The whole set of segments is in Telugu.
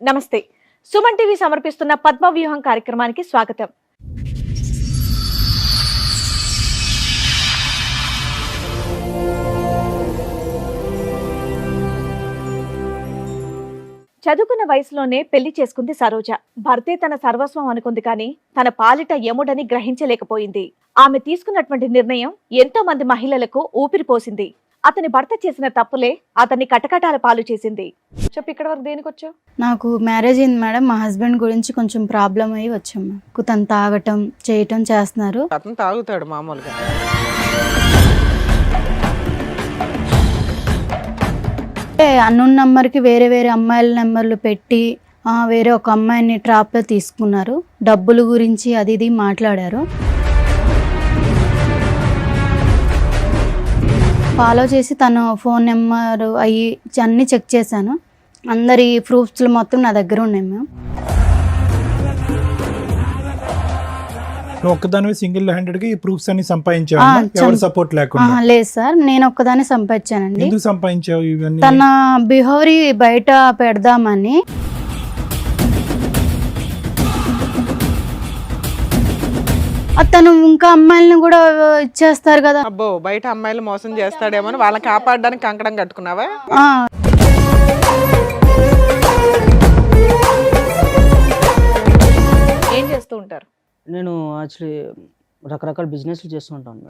నమస్తే. సుమన్ టీవీ సమర్పిస్తున్న పద్మవ్యూహం కార్యక్రమానికి స్వాగతం. చదువుకున్న వయసులోనే పెళ్లి చేసుకుంది సరోజ. భర్తే తన సర్వస్వం అనుకుంది కానీ తన పాలిట యముడని గ్రహించలేకపోయింది. ఆమె తీసుకున్నటువంటి నిర్ణయం ఎంతో మంది మహిళలకు ఊపిరిపోసింది. అతని భర్త చేసిన తప్పులే అతన్ని కటకటాల పాలు చేసింది. చెప్పు, ఇక్కడ వరకు దేనికి వచ్చావు? నాకు మ్యారేజ్ అయింది మేడం. మా హస్బెండ్ గురించి కొంచెం ప్రాబ్లం అయ్యి వచ్చాము. తను తాగటం చేయటం చేస్తున్నారు. అతను తాగుతాడు మామూలుగా. అన్నోన్ నెంబర్కి వేరే వేరే అమ్మాయిల నెంబర్లు పెట్టి వేరే ఒక అమ్మాయిని ట్రాప్లో తీసుకున్నారు. డబ్బుల గురించి అది ఇది మాట్లాడారు. ఫాలో చేసి తను ఫోన్ నెంబర్ అవి అన్నీ చెక్ చేశాను. అందరి ప్రూఫ్స్లు మొత్తం నా దగ్గర ఉన్నాయి మ్యామ్. ఒక్కదాని సింగిల్ హ్యాండెడ్ గా ఈ ప్రూఫ్స్ అన్ని సంపాదించావు? ఎవరు సపోర్ట్ లేకుండా? లేదు సార్, నేను ఒక్కదాన్ని సంపాదించానండి. ఎందుకు సంపాదించావు ఇవన్నీ? తన బిహేవియర్ బయట పెడదామని. తను ఇంకా అమ్మాయిలను కూడా ఇచ్చేస్తారు కదా. అబ్బో, బయట అమ్మాయిలు మోసం చేస్తాడేమో అని వాళ్ళని కాపాడడానికి కంకణం కట్టుకున్నావా? ఏం చేస్తూ ఉంటారు? నేను యాక్చువల్లీ రకరకాల బిజినెస్లు చేస్తూ ఉంటాను.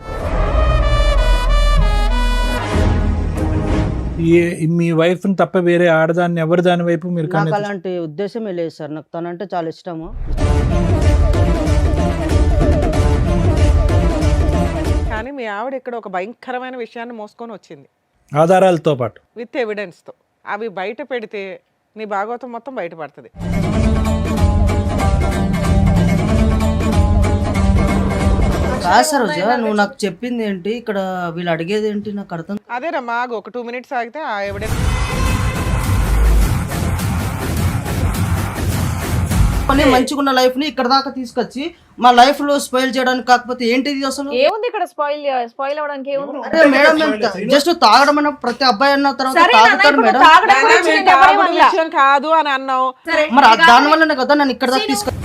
మీ వైఫ్ తప్ప వేరే ఆడదాన్ని ఎవరి దాని వైపు మీరు నాకు అలాంటి ఉద్దేశమే లేదు సార్. నాకు తనంటే చాలా ఇష్టము. కానీ మీ ఆవిడ ఇక్కడ ఒక భయంకరమైన విషయాన్ని మోసుకొని వచ్చింది, ఆధారాలతో పాటు, విత్ ఎవిడెన్స్తో. అవి బయట పెడితే నీ భాగవతం మొత్తం బయటపడుతుంది. కాదు సార్, నువ్వు నాకు చెప్పింది ఏంటి, ఇక్కడ వీళ్ళు అడిగేది ఏంటి నాకు అర్థం. అదేనమ్మా, ఆగు, ఒక 2 minutes ఆగితే ఆ ఎవిడెన్స్. మంచిగా ఉన్న లైఫ్ ని ఇక్కడ దాకా తీసుకొచ్చి మా లైఫ్ లో స్పాయిల్ చేయడానికి, కాకపోతే ఏంటిది అసలు? ఏముంది ఇక్కడ? స్పాయిల్ అవడానికి ఏముంది? అరే మేడం, జస్ట్ తాగడం అన్న ప్రతి అబ్బాయి అన్న తర్వాత తాగుతాడు మేడం. విషయం కాదు అని అన్నావు, మరి దాని వల్లనే కదా నన్ను ఇక్కడ దాకా తీసుకొచ్చి.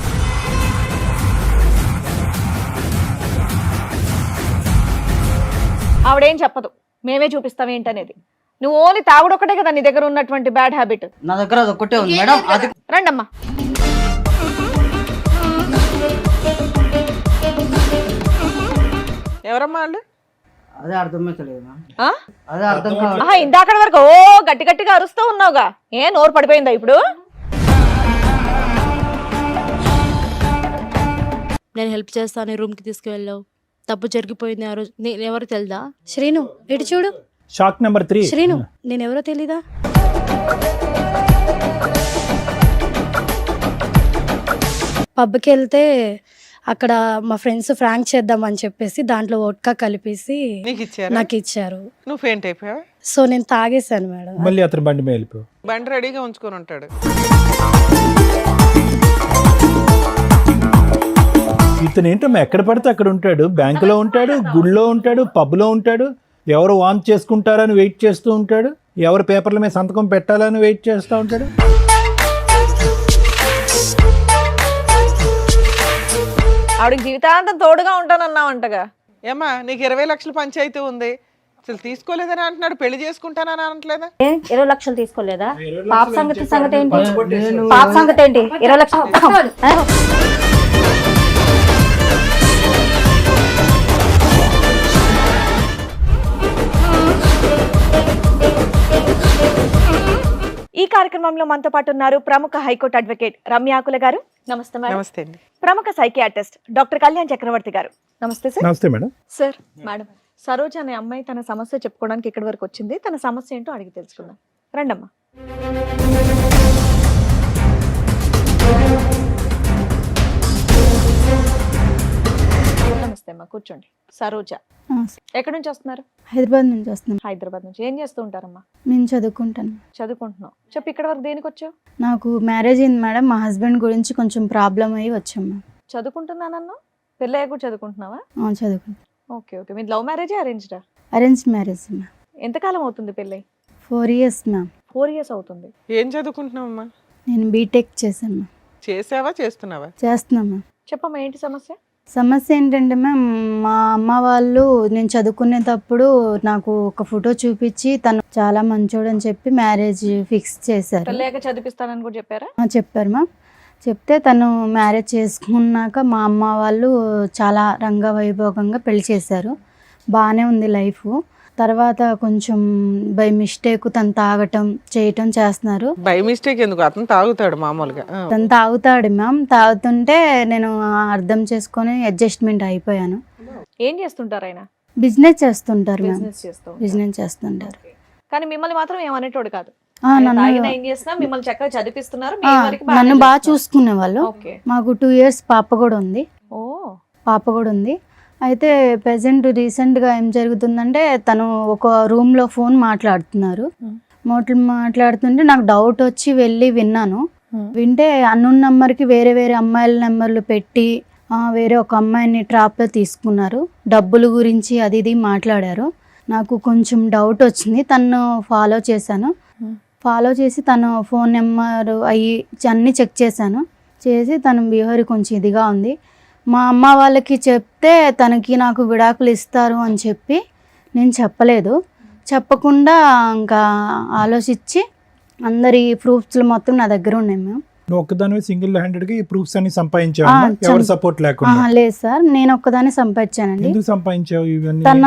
ఆవిడేం చెప్పదు, మేమే చూపిస్తాం ఏంటనేది. నువ్వు ఓన్లీ తాగుడు ఒకటే కదా నీ దగ్గర ఉన్నటువంటి బ్యాడ్ హ్యాబిట్. నా దగ్గర అది ఒక్కటే ఉంది మేడం. అది రండమ్మా. ఎవరమ్మా వాళ్ళు? అదే అర్థమైతలేదు. అదే అర్థం కాదు. ఇందాక వరకు ఓ గట్టి గట్టిగా అరుస్తూ ఉన్నావుగా, ఏ నోరు పడిపోయిందా ఇప్పుడు? నేను హెల్ప్ చేస్తాను, రూమ్కి తీసుకువెళ్ళావు, తప్పు జరిగిపోయింది ఆ రోజు. నేను ఎవరో తెలుదా? శ్రీను, ఇటు చూడు. Shock number 3. శ్రీను, నేను ఎవరో తెలీదా? పబ్కి వెళ్తే అక్కడ మా ఫ్రెండ్స్ ఫ్రాంక్ చేద్దామని చెప్పేసి దాంట్లో వోడ్కా కలిపేసి నాకు ఇచ్చారు. నువ్వు ఫెయింట్ అయిపోయావా? సో నేను తాగేశాను మేడం. మళ్ళీ అతను బండి మీద వెళ్ళిపోయావు. బండి రెడీగా ఉంచుకొని ఉంటాడు. ఇతను ఏంటమ్మా ఎక్కడ పడితే అక్కడ ఉంటాడు. బ్యాంకులో ఉంటాడు, గుళ్ళో ఉంటాడు, పబ్లో ఉంటాడు. ఎవరు వాంచ్ చేసుకుంటారని వెయిట్ చేస్తూ ఉంటాడు. ఎవరు పేపర్ల మీద సంతకం పెట్టాలని వెయిట్ చేస్తూ ఉంటాడు. ఆవిడకి జీవితాంతం తోడుగా ఉంటానన్నావంటగా. ఏమ్మా, నీకు 20 లక్షల పంచాయతీ ఉంది, అసలు తీసుకోలేదని అంటున్నాడు. పెళ్లి చేసుకుంటానని అనట్లేదా? 20 లక్షలు తీసుకోలేదా? పాప సంగతి ఏంటి? పాప సంగతి ఏంటి? 20 లక్షలు. ఈ కార్యక్రమంలో మనతో పాటు ఉన్నారు ప్రముఖ హైకోర్టు అడ్వకేట్ రమ్యాకుల గారు. నమస్తే మేడం. నమస్తే అండి. ప్రముఖ సైకియాట్రిస్ట్ డాక్టర్ కళ్యాణ్ చక్రవర్తి గారు. నమస్తే సార్. నమస్తే మేడం. సార్, మేడం, సరోజ అనే అమ్మాయి తన సమస్య చెప్పుకోవడానికి ఇక్కడి వరకు వచ్చింది. తన సమస్య ఏంటో అడిగి తెలుసుకుందాం. రండమ్మా. నమస్తే అమ్మా, కూర్చోండి. సరోజ ఎక్కడి నుంచి వస్తున్నారు? హైదరాబాద్ నుంచి వస్తున్నాను. హైదరాబాద్ నుంచి. ఏం చేస్తూ ఉంటారమ్మా? నేను చదువుకుంటాను. చదువుకుంటున్నావు. చెప్పు, ఇక్కడ వరకు దేనికి వచ్చావు? నాకు మ్యారేజ్ అయింది మేడం. మా హస్బెండ్ గురించి కొంచెం ప్రాబ్లం అయ్యి వచ్చాము. చదువుకుంటున్నానన్నా? పెళ్ళయ్యాక కూడా చదువుకుంటున్నావా? చదువుకుంటాను. Okay okay. మీ లవ్ మ్యారేజా అరేంజ్డా? Arrange marriage ma'am. ఎంతకాలం అవుతుంది పెళ్ళై? 4 years మ్యామ్. 4 years అవుతుంది. ఏం చదువుకుంటున్నావమ్మా? నేను బీటెక్ చేశాను మ్యామ్. చేసావా చేస్తున్నావా? చేస్తున్నాను మ్యామ్. చెప్పమ్మా ఏంటి సమస్య? సమస్య ఏంటంటే మ్యామ్, మా అమ్మ వాళ్ళు నేను చదువుకునేటప్పుడు నాకు ఒక ఫోటో చూపించి తను చాలా మంచోడని చెప్పి మ్యారేజ్ ఫిక్స్ చేశారు. పెళ్ళాక చదివిస్తానని కూడా చెప్పారా? చెప్పారు మ్యామ్. చెప్తే తను మ్యారేజ్ చేసుకున్నాక మా అమ్మ వాళ్ళు చాలా రంగవైభోగంగా పెళ్లి చేశారు. బాగానే ఉంది లైఫ్. తర్వాత కొంచెం బై మిస్టేక్ తను తాగటం చేయటం చేస్తున్నారు. బై మిస్టేక్ ఎందుకు, అతను తాగుతాడు మామూలుగా. తను తాగుతాడు మ్యామ్. తాగుతుంటే నేను అర్థం చేసుకొని అడ్జస్ట్మెంట్ అయిపోయాను. ఏం చేస్తుంటారు ఆయన? బిజినెస్ చేస్తుంటారు మ్యామ్. బిజినెస్ చేస్తూ ఉంటారు. బిజినెస్ చేస్తుంటారు. కానీ మిమ్మల్ని మాత్రం ఏమనేటోడు కాదు. నన్ను తాగినా ఏం చేసినా మిమ్మల్ని చక్కగా చదివిస్తున్నారు. మీ వరకు బాగానే నన్ను బాగా చూస్తున్నారు. చూసుకునే వాళ్ళు. ఓకే. మాకు 2 years పాప కూడా ఉంది. ఓ అయితే ప్రెసెంట్ రీసెంట్గా ఏం జరుగుతుందంటే తను ఒక రూమ్లో ఫోన్ మాట్లాడుతున్నారు. మాట్లాడుతుంటే నాకు డౌట్ వచ్చి వెళ్ళి విన్నాను. వింటే అన్నోన్ నెంబర్కి వేరే వేరే అమ్మాయిల నెంబర్లు పెట్టి వేరే ఒక అమ్మాయిని ట్రాప్లో తీసుకున్నారు. డబ్బుల గురించి అది ఇది మాట్లాడారు. నాకు కొంచెం డౌట్ వచ్చింది. తను ఫాలో చేశాను. ఫాలో చేసి తన ఫోన్ నెంబర్ అన్నీ చెక్ చేశాను. చేసి తన బిహేవియర్ కొంచెం ఇదిగా ఉంది. మా అమ్మ వాళ్ళకి చెప్తే తనకి నాకు విడాకులు ఇస్తారు అని చెప్పి నేను చెప్పలేదు. చెప్పకుండా ఇంకా ఆలోచించి అందరి ప్రూఫ్స్లు మొత్తం నా దగ్గర ఉన్నాయి మ్యామ్. నువ్వు ఒక్కదానివే సింగిల్ హ్యాండెడ్గా ఈ ప్రూఫ్స్ అన్ని సంపాదించావు? ఎవరు సపోర్ట్ లేకుండా? లేదు సార్, నేను ఒక్కదాన్ని సంపాదించానండి. ఎందుకు సంపాదించావు ఇవన్నీ? తన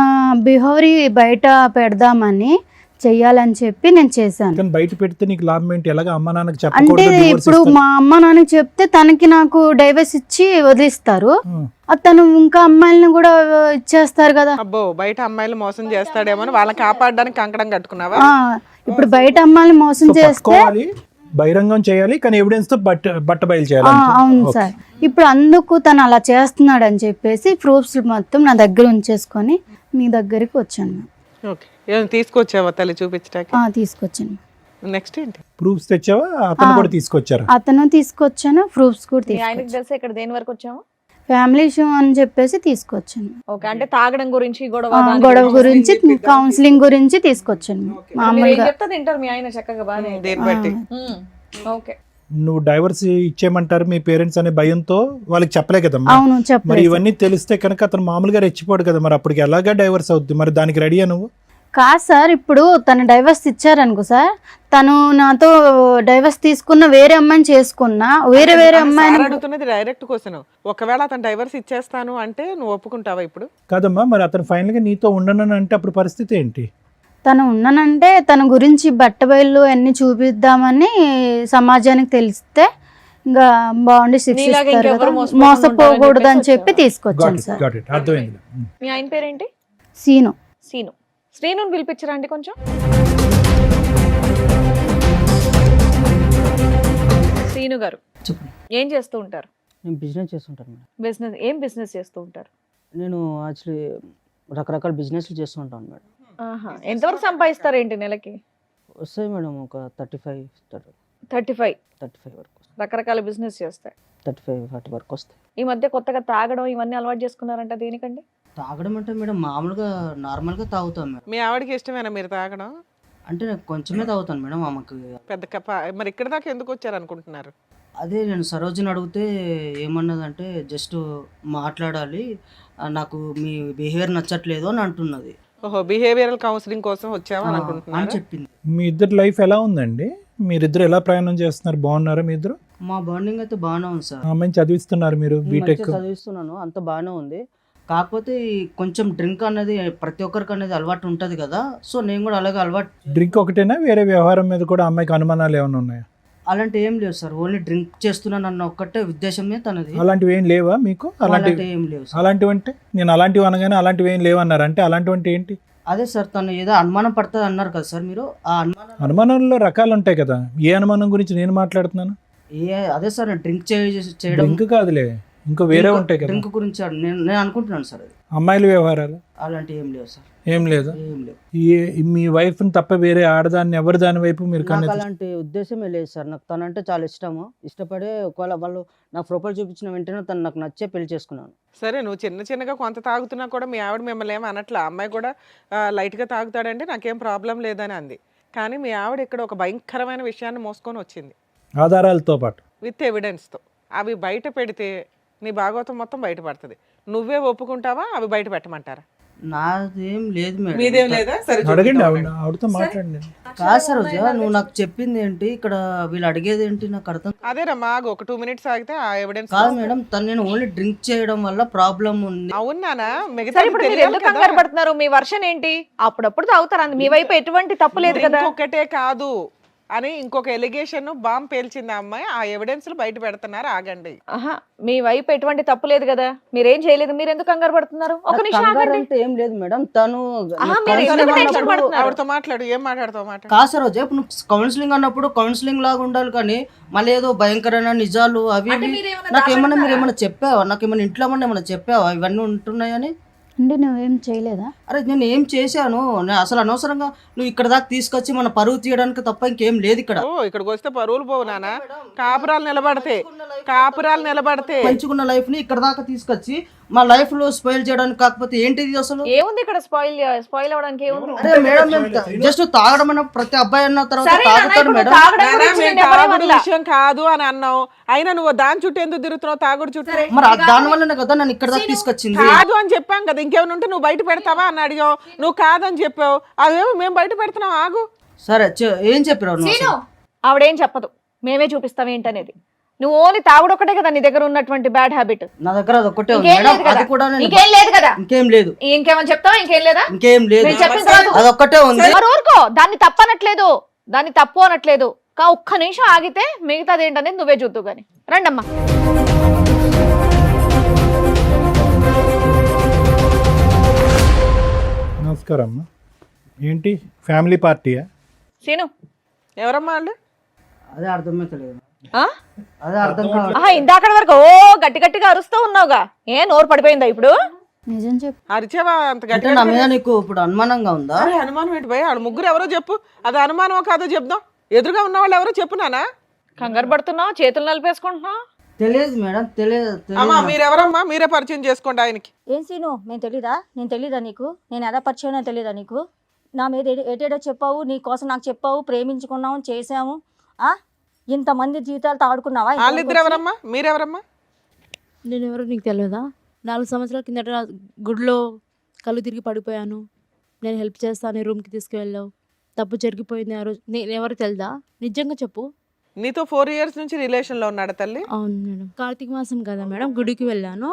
బిహేవియర్ బయట పెడదామని చెయ్యాలని చెప్పి నేను చేశాను. కానీ బయట పెడితే నీకు లాభం ఏంటి? ఎలాగ అమ్మ నాన్నకి అంటే చెప్పకూడదు? ఇప్పుడు మా అమ్మ నాన్నకి చెప్తే తనకి నాకు డైవర్స్ ఇచ్చి వదిలిస్తారు. తను ఇంకా అమ్మాయిలను కూడా ఇచ్చేస్తారు కదా. అబ్బో, బయట అమ్మాయిలు మోసం చేస్తాడేమో వాళ్ళని కాపాడడానికి కంకణం కట్టుకున్నావా? ఇప్పుడు బయట అమ్మాయిని మోసం చేస్తే బహిరంగం చేయాలి, కానీ ఎవిడెన్స్ తో బట్ట బయలు చేయాలి. అవును సార్. ఇప్పుడు అందుకు తను అలా చేస్తున్నాడు అని చెప్పేసి ప్రూఫ్స్ మొత్తం నా దగ్గర ఉంచేసుకొని మీ దగ్గరికి వచ్చాను. ఓకే. ఏమైనా తీసుకొచ్చావా తల్లి చూపించడానికి? తీసుకొచ్చాను. నెక్స్ట్ ఏంటి? ప్రూఫ్స్ తెచ్చావా? అతను కూడా తీసుకొచ్చారు? అతను తీసుకొచ్చాను, ప్రూఫ్స్ కూడా మీ ఆయనకి తీసుకొచ్చాను. తెలిసి ఇక్కడ దేని వరకు వచ్చాము? ఫ్యామిలీ ఇష్యూ అని చెప్పేసి తీసుకొచ్చాను. ఓకే. అంటే తాగడం గురించి గొడవ గురించి కౌన్సిలింగ్ గురించి తీసుకొచ్చాను. మామూలుగా చెప్తా తింటారు మీ ఆయన చక్కగా బాగానే. దేని బట్టి? ఓకే. నువ్వు డైవర్స్ ఇచ్చేయమంటారు మీ పేరెంట్స్ అనే భయంతో వాళ్ళకి చెప్పలే కదమ్మా. అవును, మరి చెప్పలేదు. ఇవన్నీ తెలిస్తే కనుక అతను మామూలుగా రెచ్చిపోడు కదా, మరి అప్పటికి ఎలాగా డైవర్స్ అవుద్ది? మరి దానికి రెడీయా నువ్వు? కాదు సార్, ఇప్పుడు తను డైవర్స్ ఇచ్చారనుకో సార్, తను నాతో డైవర్స్ తీసుకున్న వేరే అమ్మాయిని చేసుకున్నా వేరే అమ్మాయిని అడుగుతున్నది డైరెక్ట్ క్వశ్చన్. ఒకవేళ అతను డైవర్స్ ఇచ్చేస్తాను అంటే నువ్వు ఒప్పుకుంటావా ఇప్పుడు? కాదమ్మా, మరి అతను ఫైనల్ గా నీతో ఉండను అంటే అప్పుడు పరిస్థితి ఏంటి? తను ఉన్నానంటే తన గురించి బట్టబయలు అన్ని చూపిద్దామని సమాజానికి తెలిస్తే ఇంకా బాగుండి శిక్షిస్తారు కదా, మోసపోకూడదు అని చెప్పి తీసుకొచ్చాను సార్. అర్థమైంది. మీ ఆయన పేరేంటి? సీను. శ్రీనుని పిలిపించరా అండి కొంచెం. శ్రీను గారు చెప్పండి. ఏం చేస్తూ ఉంటారు? నేను బిజినెస్ చేస్తుంటాను మేడం. ఏం బిజినెస్ చేస్తూ ఉంటారు? నేను యాక్చువల్లీ రకరకాల బిజినెస్లు చేస్తూ ఉంటాను మేడం. ఎంతవరకు సంపాదిస్తారు ఏంటి నెలకి? వస్తాయి మేడం ఒక 35 వరకు. రకరకాల బిజినెస్ చేస్తాయి. 35-40 వరకు వస్తాయి. ఈ మధ్య కొత్తగా తాగడం ఇవన్నీ అలవాటు చేసుకున్నారంట, దేనికండి? తాగడం అంటే మేడం మామూలుగా నార్మల్గా తాగుతాం మేడం. మీ ఆవిడకి ఇష్టమేనా మీరు తాగడం? అంటే నేను కొంచెమే తాగుతాను మేడం. ఆమెకు పెద్ద కప్ప. మరి ఇక్కడ దాకా ఎందుకు వచ్చారు అనుకుంటున్నారు? అదే నేను సరోజిని అడిగితే ఏమన్నదంటే జస్ట్ మాట్లాడాలి, నాకు మీ బిహేవియర్ నచ్చట్లేదు అని అంటున్నది. ఓహో, బిహేవియరల్ కౌన్సిలింగ్ కోసం వచ్చావా అని అనుకుంటున్నాను చెప్పింది. మీ ఇద్దరు లైఫ్ ఎలా ఉందండి? మీరిద్దరు ఎలా ప్రయాణం చేస్తున్నారు? బాగున్నారా మీ ఇద్దరు? మా బాండింగ్ అయితే బాగానే ఉంది సార్. అమ్మాయిని చదివిస్తున్నారు మీరు, బీటెక్ చదివిస్తున్నాను, అంత బాగానే ఉంది. కాకపోతే కొంచెం డ్రింక్ అనేది ప్రతి ఒక్కరికి అనేది అలవాటు ఉంటుంది కదా, సో నేను కూడా అలాగే అలవాటు. డ్రింక్ ఒకటేనా, వేరే వ్యవహారం మీద కూడా అమ్మాయికి అనుమానాలు ఏమైనా ఉన్నాయా? అలాంటి ఏం లేవు సార్, ఓన్లీ డ్రింక్ చేస్తున్నాను అన్న ఒక్కటే ఉద్దేశమే తనది. అలాంటివి ఏం లేవా మీకు? అలాంటివి ఏం లేవు సార్. అలాంటివి అంటే నేను అలాంటివి అనగానే అలాంటివి ఏం లేవన్నారు అంటే అలాంటివి అంటే ఏంటి? అదే సార్, తను ఏదో అనుమానం పడుతుంది అన్నారు కదా సార్ మీరు. ఆ అనుమానంలో రకాలు ఉంటాయి కదా, ఏ అనుమానం గురించి నేను మాట్లాడుతున్నాను? అదే సార్, డ్రింక్ చేయడం. డ్రింక్ కాదులే, ఇంకో వేరే ఉంటాయి కదా. డ్రింక్ గురించి నేను అనుకుంటున్నాను సార్. అది అమ్మాయిల వ్యవహారాలు అలాంటివి ఏం లేవు సార్. ఏం లేదు. ఏం లేవు. మీ వైఫ్ తప్ప వేరే ఆడదాన్ని ఎవరి దాని వైపు మీరు నాకు అలాంటి ఉద్దేశమే లేదు సార్. నాకు తనంటే చాలా ఇష్టము. ఇష్టపడే ఒకవేళ వాళ్ళు నా ప్రొఫైల్ చూపించిన వెంటనే తను నాకు నచ్చే పెళ్లి చేసుకున్నాను. సరే, నువ్వు చిన్నగా కొంత తాగుతున్నా కూడా మీ ఆవిడ మిమ్మల్ని ఏమో అనట్లా. అమ్మాయి కూడా లైట్గా తాగుతాడంటే నాకేం ప్రాబ్లం లేదని అంది. కానీ మీ ఆవిడ ఇక్కడ ఒక భయంకరమైన విషయాన్ని మోసుకొని వచ్చింది. ఆధారాలతో పాటు. విత్ ఎవిడెన్స్తో అవి బయట పెడితే నీ భాగవతం మొత్తం బయటపడుతుంది. నువ్వే ఒప్పుకుంటావా అవి బయట పెట్టమంటారా? నాదేం లేదు మీదేం మేడం. లేదా? సరే అడగండి, చూపిద్దాం. ఆవిడతో మాట్లాడండి. కాదు సరోజ, నువ్వు నాకు చెప్పింది ఏంటి, ఇక్కడ వీళ్ళు అడిగేది ఏంటి నాకు అర్థం అదేనమ్మా, ఒక 2 minutes ఆగితే ఆ ఎవిడెన్స్. కాదు మేడం. తను నేను ఓన్లీ డ్రింక్ చేయడం వల్ల ప్రాబ్లం ఉంది. అవునానా? మిగతా సరే ఇప్పుడు మీరు ఎందుకు కంగారు పడుతున్నారు? మీ వర్షన్ ఏంటి? అప్పుడప్పుడు తాగుతారు, మీ వైపు ఎటువంటి తప్పు లేదు కదా. ఒకటే కాదు అని ఇంకొక ఎలిగేషన్ బాంబ్ పేల్చింది ఆ అమ్మాయి. ఆ ఎవిడెన్స్ బయట పెడుతున్నారు. ఆగండి. ఆహా, మీ వైపు ఎటువంటి తప్పు లేదు కదా, మీరేం చేయలేదు, మీరు ఎందుకు కంగారు పడుతున్నారు? ఒక నిమిషం కంగారు ఆగండి. అంటే ఏం లేదు మేడం. తను ఆహా, మీరు ఎందుకు టెన్షన్ పడుతున్నారు? ఆవిడతో మాట్లాడు. ఏం మాట్లాడతావు మాట? కాదు సరోజ, ఇప్పుడు నువ్వు కౌన్సిలింగ్ అన్నప్పుడు కౌన్సిలింగ్ లాగా ఉండాలి, కానీ మళ్ళీ ఏదో భయంకరమైన నిజాలు అవి అంటే ఇవి. మీరేమన్నా నాకేమన్నా మీరు ఏమన్నా చెప్పావా? నాకేమన్నా ఇంట్లో ఏమన్నా చెప్పావా ఇవన్నీ ఉంటున్నాయని? అంటే నువ్వేం చేయలేదా? అరే నేను ఏం చేశాను? నేను అసలు అనవసరంగా నువ్వు ఇక్కడ దాకా తీసుకొచ్చి మన పరువు తీయడానికి తప్ప ఇంకేం లేదు ఇక్కడ. ఓ, ఇక్కడికి వస్తే పరువులు పోవు నాన్న. కాపురాలు నిలబడితే, కాపురాలు నిలబడితే పెంచుకున్న లైఫ్ ని ఇక్కడ దాకా తీసుకొచ్చి మా లైఫ్ లో స్పాయిల్ చేయడానికి, కాకపోతే ఏంటిది అసలు? ఏముంది ఇక్కడ స్పాయిల్ అవ్వడానికి ఏముంది? అరే మేడం, జస్ట్ తాగడం అన్న ప్రతి అబ్బాయి అన్న తర్వాత సరే నాన్న, తాగుతాడు ఇప్పుడు మేడం. తాగడం నాన్న, గురించి మేము నేను ఎవరేం తాగుడు అనలా. విషయం కాదు అని అన్నావు. అయినా నువ్వు దాని చుట్టూ ఎందుకు తిరుగుతున్నావు? తాగుడు చుట్టూ మరి దాని వల్లనే కదా నన్ను ఇక్కడ దాకా తీసుకొచ్చింది. కాదు అని చెప్పాం కదా. ఇంకేమైనా ఉంటే నువ్వు బయట పెడతావా అని అడిగావు. నువ్వు కాదని చెప్పావు. అదేమో మేము బయట పెడుతున్నాం. ఆగు. సరే ఏం చెప్పినావు నువ్వు అసలు? ఆవిడేం చెప్పదు, మేమే చూపిస్తాం ఏంటనేది. నువ్వు ఓన్లీ తాగుడు ఒకటే కదా నీ దగ్గర ఉన్నటువంటి బ్యాడ్ హ్యాబిట్. నా దగ్గర అది ఒక్కటే ఉంది ఇంకేం మేడం. లేదు కదా? అది కూడా నేను ఇంకేం లేదు కదా? ఇంకేం లేదు. ఇంకేమని చెప్తావా? ఇంకేం లేదా? ఇంకేం లేదు. నేను చెప్పిన తర్వాత అది ఒక్కటే ఉంది. మరి ఊరుకో, దాన్ని తప్పనట్లేదు, దాన్ని తప్పు అనట్లేదు. ఒక్క నిమిషం ఆగితే మిగతాది ఏంటనేది నువ్వే చూద్దు గాని. రండమ్మా. నమస్కారం అమ్మా. ఏంటి ఫ్యామిలీ పార్టీయా? సీను, ఎవరమ్మా వాళ్ళు? అదే అర్థమైతలేదు. ఆ? అదే అర్థం కావాలి. ఆహా, ఇందాక వరకు ఓ గట్టి గట్టిగా అరుస్తూ ఉన్నావుగా, ఏ నోరు పడిపోయిందా ఇప్పుడు? నిజం చెప్పు. అరిచావా అంత అంటే గట్టిగా? నా మీద నీకు ఇప్పుడు అనుమానంగా ఉందా? అరే అనుమానం ఏంటి భయ? వాళ్ళు ముగ్గురు ఎవరో చెప్పు. అది అనుమానమో కాదో చెప్దాం. ఎదురుగా ఉన్న వాళ్ళు ఎవరో చెప్పు నానా. కంగారు పడుతున్నావు, చేతులు నలిపేసుకుంటున్నావు. తెలియదు మేడం, తెలియదు. అమ్మా మీరెవరమ్మా? మీరే పరిచయం చేసుకోండి ఆయనకి. ఏం సీను, నేను తెలీదా? నేను తెలీదా నీకు? నేను ఎలా పరిచయం తెలీదా నీకు? నా మీద ఏటేటో చెప్పావు, నీ కోసం నాకు చెప్పావు, ప్రేమించుకున్నాము, చేసాము. ఇంతమంది జీవితాలతో ఆడుకున్నావా? వాళ్ళిద్దరు ఎవరమ్మా? మీరెవరమ్మా? నేను ఎవరో నీకు తెలియదా? 4 సంవత్సరాల కిందట గుడిలో కళ్ళు తిరిగి పడిపోయాను. నేను హెల్ప్ చేస్తాను, రూమ్కి తీసుకువెళ్ళావు. తప్పు జరిగిపోయింది ఆ రోజు. నేను ఎవరో తెలుదా? నిజంగా చెప్పు. నీతో 4 years నుంచి రిలేషన్లో ఉన్నాడు తల్లి? అవును మేడం. కార్తీక మాసం కదా మేడం, గుడికి వెళ్ళాను.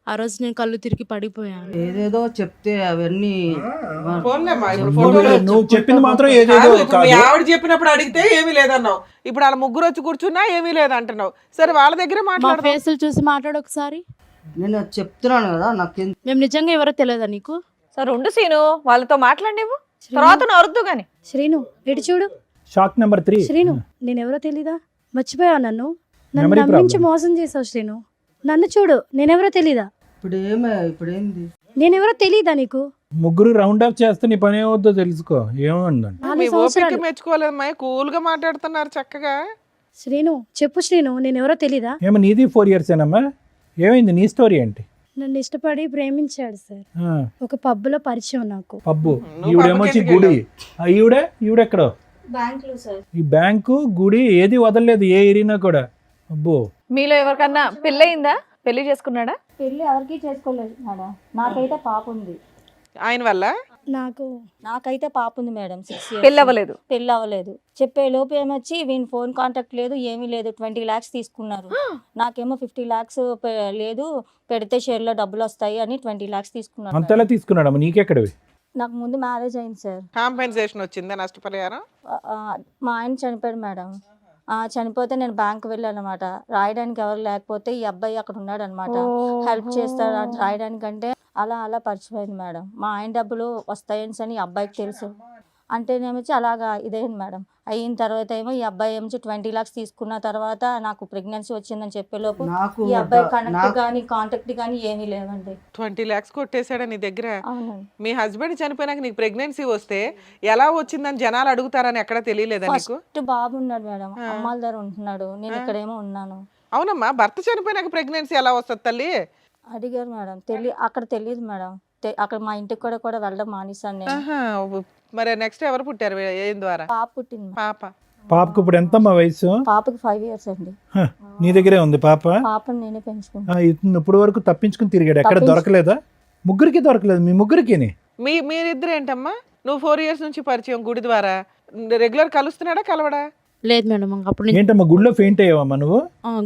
ఆ రోజు నేను కళ్ళు తిరిగి పడిపోయాను. ఏదేదో చెప్తే అవన్నీ ఫోన్లేమ్మా, ఇప్పుడు ఫోటోలు నువ్వు చెప్పింది మాత్రం ఏదేదో కాదు, ఇప్పుడు మీ కాదు. ఆవిడ చెప్పినప్పుడు అడిగితే ఏమీ లేదన్నావు. ఇప్పుడు వాళ్ళ ముగ్గురు వచ్చి కూర్చున్నా ఏమీ లేదంటున్నావు. సరే వాళ్ళ దగ్గరే మా మాట్లాడదాం. ఫేసులు చూసి మాట్లాడు ఒకసారి. నేను చెప్తున్నాను కదా, నాకు మేము నిజంగా ఎవరో తెలియదా నీకు? సరే ఉండు సీను, వాళ్ళతో మాట్లాడినవు, తర్వాత నువ్వు అరుద్దు గాని. శ్రీను ఇటు చూడు. Shock number 3. శ్రీను, నేనెవరో తెలీదా? మర్చిపోయావు నన్ను. నన్ను Memory నమ్మించి problem. మోసం చేసావు శ్రీను. నన్ను చూడు, నేనెవరో తెలీదా? ఇప్పుడేంది? నేనెవరో తెలీదా నీకు? ముగ్గురు రౌండ్ అప్ చేస్తే నీ పని ఏమవుద్దో తెలుసుకో. ఏమందండి? 4 మీ ఓపిక సంవత్సరాలు. మెచ్చుకోలేదమ్మా. కూల్ గా మాట్లాడుతున్నారు చక్కగా. శ్రీను చెప్పు శ్రీను, నేనెవరో తెలీదా? ఏమో నీది 4 years ఏనమ్మా? ఏమైంది నీ స్టోరీ ఏంటి? నన్ను ఇష్టపడి ప్రేమించాడు సార్. ఆ, ఒక పబ్బులో పరిచయం నాకు. పబ్బు. నువ్వు ఈవిడేమొచ్చి పబ్బుకి గుడి. ఈవిడెక్కడో బ్యాంకులో సార్. ఈ బ్యాంకు గుడి ఏది వదలలేదు ఏ ఏరినా కూడా. అబ్బో. మీలో ఎవరికన్నా పెళ్ళయిందా? పెళ్లి చేసుకున్నాడా? పెళ్ళి ఎవరికి చేసుకోలేదు మేడం. నాకైతే పాప ఉంది. ఆయన వల్ల నాకైతే పాప ఉంది మేడం. 6 years. పెళ్ళి అవ్వలేదు. పెళ్ళి అవ్వలేదు. చెప్పే లోపు ఏమొచ్చి వీని ఫోన్ కాంటాక్ట్ లేదు, ఏమీ లేదు. 20 lakhs తీసుకున్నారు. నాకేమో 50 lakhs లేదు, పెడితే షేర్లో డబ్బులు వస్తాయి అని 20 lakhs తీసుకున్నారు. అంతలా తీసుకున్నాడమ్మా, నీకెక్కడవి? నాకు ముందు మ్యారేజ్ అయింది సార్. కాంపెన్సేషన్ వచ్చిందా? నష్టపరిహారం? మా ఆయన చనిపోయాడు మేడం. చనిపోతే నేను బ్యాంక్ వెళ్ళాను అనమాట. రాయడానికి ఎవరు లేకపోతే ఈ అబ్బాయి అక్కడ ఉన్నాడు అనమాట. హెల్ప్ చేస్తాడు అని రాయడానికంటే అలా పరిచయమైంది మేడం. మా ఆయన డబ్బులు వస్తాయని అని ఈ అబ్బాయికి తెలుసు. అంటేనేమొచ్చి అలాగా ఇదైంది మేడం. అయిన తర్వాత ఏమో ఈ అబ్బాయి ఏమో 20 lakhs తీసుకున్న తర్వాత నాకు ప్రెగ్నెన్సీ వచ్చిందని చెప్పేలోపు నాకు ఈ అబ్బాయి కనెక్ట్ కానీ కాంటాక్ట్ కానీ ఏమీ లేవండి. 20 lakhs కొట్టేశాడా నీ దగ్గర? అవునండి. మీ హస్బెండ్ చనిపోయినాక నీకు ప్రెగ్నెన్సీ వస్తే ఎలా వచ్చిందని జనాలు అడుగుతారని ఎక్కడ తెలియలేదా నీకు? ఫస్ట్ బాబు ఉన్నాడు మేడం, అమ్మాల దగ్గర ఉంటున్నాడు, నేను ఇక్కడేమో ఉన్నాను. అవునమ్మా, భర్త చనిపోయినాక ప్రెగ్నెన్సీ ఎలా వస్తుంది తల్లి? అడిగారు మేడం. అక్కడ తెలియదు మేడం. అక్కడ మా ఇంటికి కూడా వెళ్ళడం మానేశాను నేను. ఆహా, మరి నెక్స్ట్ ఎవరు పుట్టారు? ఏం ద్వారా? పాప పుట్టింది. పాప. పాపకు ఇప్పుడు ఎంతమ్మా వయసు? పాపకి 5 years అండి. హ, నీ దగ్గరే ఉంది పాప? పాపని నేనే పెంచుకుంటాను. ఇతను ఇప్పుడు వరకు తప్పించుకుని తిరిగాడు, ఎక్కడ దొరకలేదా? ముగ్గురికి దొరకలేదు, మీ ముగ్గురికి? మీరిద్దరు ఏంటమ్మా? నువ్వు 4 years నుంచి పరిచయం గుడి ద్వారా, రెగ్యులర్ కలుస్తున్నాడా కలవడా? లేదు మేడం అప్పుడు నుంచి ఏంటమ్మా గుడిలో ఫెయింట్ అయ్యావమ్మా నువ్వు?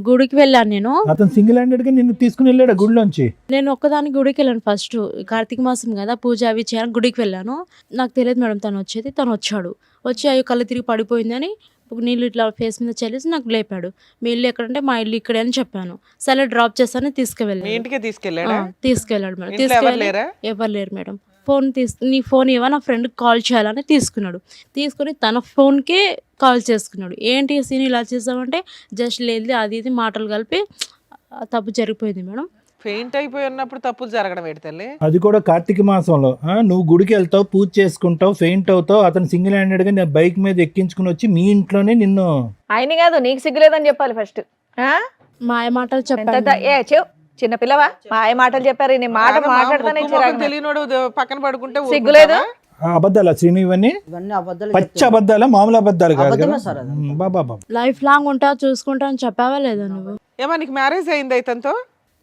గుడికి వెళ్ళాను నేను. అతను సింగిల్ హ్యాండెడ్ గా నిన్ను తీసుకుని వెళ్ళాడు గుడిలోంచి? నేను ఒక్కదానికి గుడికి వెళ్ళాను. ఫస్ట్ కార్తీక మాసం కదా, పూజ అవి చేయడానికి గుడికి వెళ్ళాను. నాకు తెలియదు మేడం తను వచ్చేది. తను వచ్చాడు, వచ్చి అయ్యో కళ్ళు తిరిగి పడిపోయిందని నీళ్ళు ఇట్లా ఫేస్ మీద చల్లేసి నాకు లేపాడు. మీ ఇల్లు ఎక్కడంటే మా ఇల్లు ఇక్కడే అని చెప్పాను. సరే డ్రాప్ చేస్తానని మీ తీసుకువెళ్ళాను. ఇంటికే తీసుకెళ్ళాడా? తీసుకెళ్ళాడు మేడం. ఇంట్లో ఎవరు లేరా? ఎవరు లేరు మేడం. నీ ఫోన్ ఇవ్వ, నా ఫ్రెండ్కి కాల్ చేయాలని తీసుకున్నాడు. తీసుకుని తన ఫోన్కే కాల్ చేసుకున్నాడు. ఏంటి సీన్ ఇలా చేసామంటే జస్ట్ లేదు అది ఇది మాటలు కలిపి తప్పు జరిగిపోయింది మేడం. ఫెయింట్ అయిపోయి ఉన్నప్పుడు తప్పులు జరగడం ఏంటి తల్లి? అది కూడా కార్తీక మాసంలో. నువ్వు గుడికి వెళ్తావు, పూజ చేసుకుంటావు, ఫెయింట్ అవుతావు, అతను సింగిల్ హ్యాండెడ్ గా నేను బైక్ మీద ఎక్కించుకుని వచ్చి మీ ఇంట్లోనే నిన్ను. ఆయన కాదు, నీకు సిగ్గులేదని చెప్పాలి ఫస్ట్. మాయ మాటలు చెప్పాను. చిన్న పిల్లవా? మాయ మాటలు చెప్పారు. నీ మాట మాట్లాడతానే తెలియనోడు పక్కన పడుకుంటే సిగ్గులేదు. అబద్ధాలా శ్రీను ఇవన్నీ? ఇవన్నీ అబద్ధాలు పచ్చి చెప్తాను. అబద్ధాలా, మామూలు అబద్ధాలు కాదు కదా? అబద్ధమే సార్ అది. బాబా లైఫ్ లాంగ్ ఉంటా చూసుకుంటా అని చెప్పావా లేదా నువ్వు? ఏమా నీకు మ్యారేజ్ అయిందా ఇతనితో?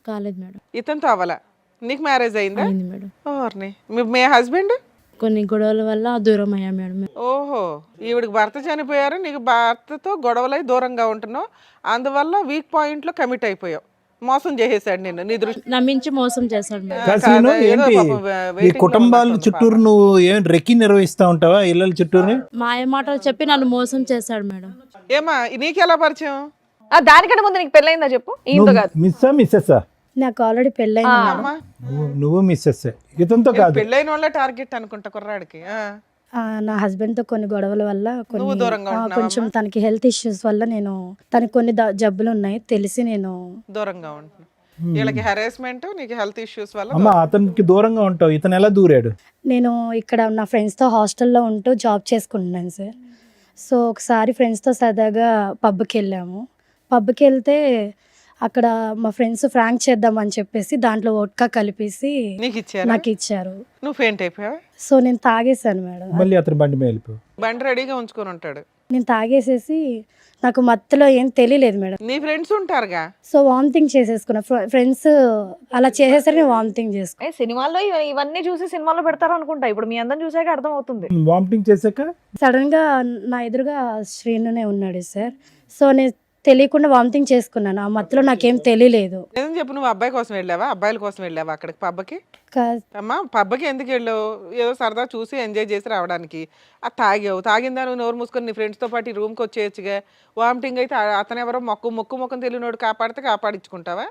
కాలేదు మేడం. ఇతనితో అవ్వాలా? నీకు మ్యారేజ్ అయిందా? అయింది మేడం. ఓర్ని మీ హస్బెండ్ కొన్ని గొడవల వల్ల దూరం అయ్యా మేడం. ఓహో, ఈవిడికి భర్త చనిపోయారు, నీకు భర్తతో గొడవలై దూరంగా ఉంటున్నావు, అందువల్ల వీక్ పాయింట్ లో కమిట్ అయిపోయావు. మోసం చేసేసాడు నిన్ను, నీ దృష్టి నమ్మించి మోసం చేశాడు మేడం. కాశీను ఏంటి ఈ కుటుంబాల చుట్టూరు నువ్వు ఏం రెక్కి నిర్వహిస్తా ఉంటావా ఇళ్ళ చుట్టూరు? మాయ మాటలు చెప్పి నన్ను మోసం చేశాడు మేడం. ఏమా నీకెలా పరిచయం? దానికంటే ముందు నీకు పెళ్ళయిందా చెప్పు? ఈయనతో కాదు. మిస్సా మిస్సెస్సా? నాకు ఆల్రెడీ పెళ్ళైంది మేడం. అమ్మా, నువ్వు మిస్సెస్, ఇతనితో కాదు. పెళ్ళైన వాళ్ళ టార్గెట్ అనుకుంటా కుర్రాడికి. నా హస్బెండ్ తో కొన్ని గొడవల వల్ల నువ్వు దూరంగా ఉంటున్నావా కొంచెం తనకి హెల్త్ ఇష్యూస్ వల్ల నేను తనకి కొన్ని జబ్బులు ఉన్నాయి తెలిసి నేను దూరంగా ఉంటున్నా. వీళ్ళకి హెరాస్మెంట్, నీకు హెల్త్ ఇష్యూస్ వల్ల అమ్మ అతనికి దూరంగా ఉంటావు, ఇతను ఎలా దూరాడు? నేను ఇక్కడ నా ఫ్రెండ్స్తో హాస్టల్లో ఉంటూ జాబ్ చేసుకుంటున్నాను సార్. సో ఒకసారి ఫ్రెండ్స్తో సరదాగా పబ్కి వెళ్ళాము. పబ్కి వెళ్తే అక్కడ మా ఫ్రెండ్స్ ఫ్రాంక్ చేద్దామని చెప్పేసి దాంట్లో వోడ్కా కలిపేసి నీకు ఇచ్చారా? నాకు ఇచ్చారు. నువ్వు ఫెయింట్ అయిపోయావా? సో నేను తాగేసాను మేడం. మళ్ళీ అతను బండి మీద వెళ్ళిపో. బండి రెడీగా ఉంచుకొని ఉంటాడు. నేను తాగేసేసి నాకు మత్తులో ఏం తెలియలేదు మేడం. నీ ఫ్రెండ్స్ ఉంటారుగా. So vomiting చేసేసుకున్నా. ఫ్రెండ్స్ అలా చేసేసరికి నేను వామిటింగ్ చేసుకున్నా. సినిమాల్లో ఇవన్నీ చూసి సినిమాలో పెడతారు అనుకుంటా. ఇప్పుడు మీ అందరం చూసాక అర్థం అవుతుంది. వామిటింగ్ చేశాక సడన్ గా నా ఎదురుగా శ్రీనునే ఉన్నాడు సార్. సో నేను తెలియకుండా వామిటింగ్ చేసుకున్నాను. ఆ మత్తులో నాకేం తెలియలేదు. ఏం చెప్పు, నువ్వు అబ్బాయి కోసం వెళ్ళావా, అబ్బాయిల కోసం వెళ్ళావా అక్కడికి పబ్కి? కా- అమ్మా పబ్కి ఎందుకు వెళ్ళావు? ఏదో సరదా చూసి ఎంజాయ్ చేసి రావడానికి. అది తాగావు, తాగిందా నువ్వు నోరు మూసుకొని నీ ఫ్రెండ్స్తో పాటు రూమ్కి వచ్చేయచ్చుగా. వామిటింగ్ అయితే అతను ఎవరో మొక్కుమొక్కం తెలియనోడు కాపాడితే కాపాడించుకుంటావా?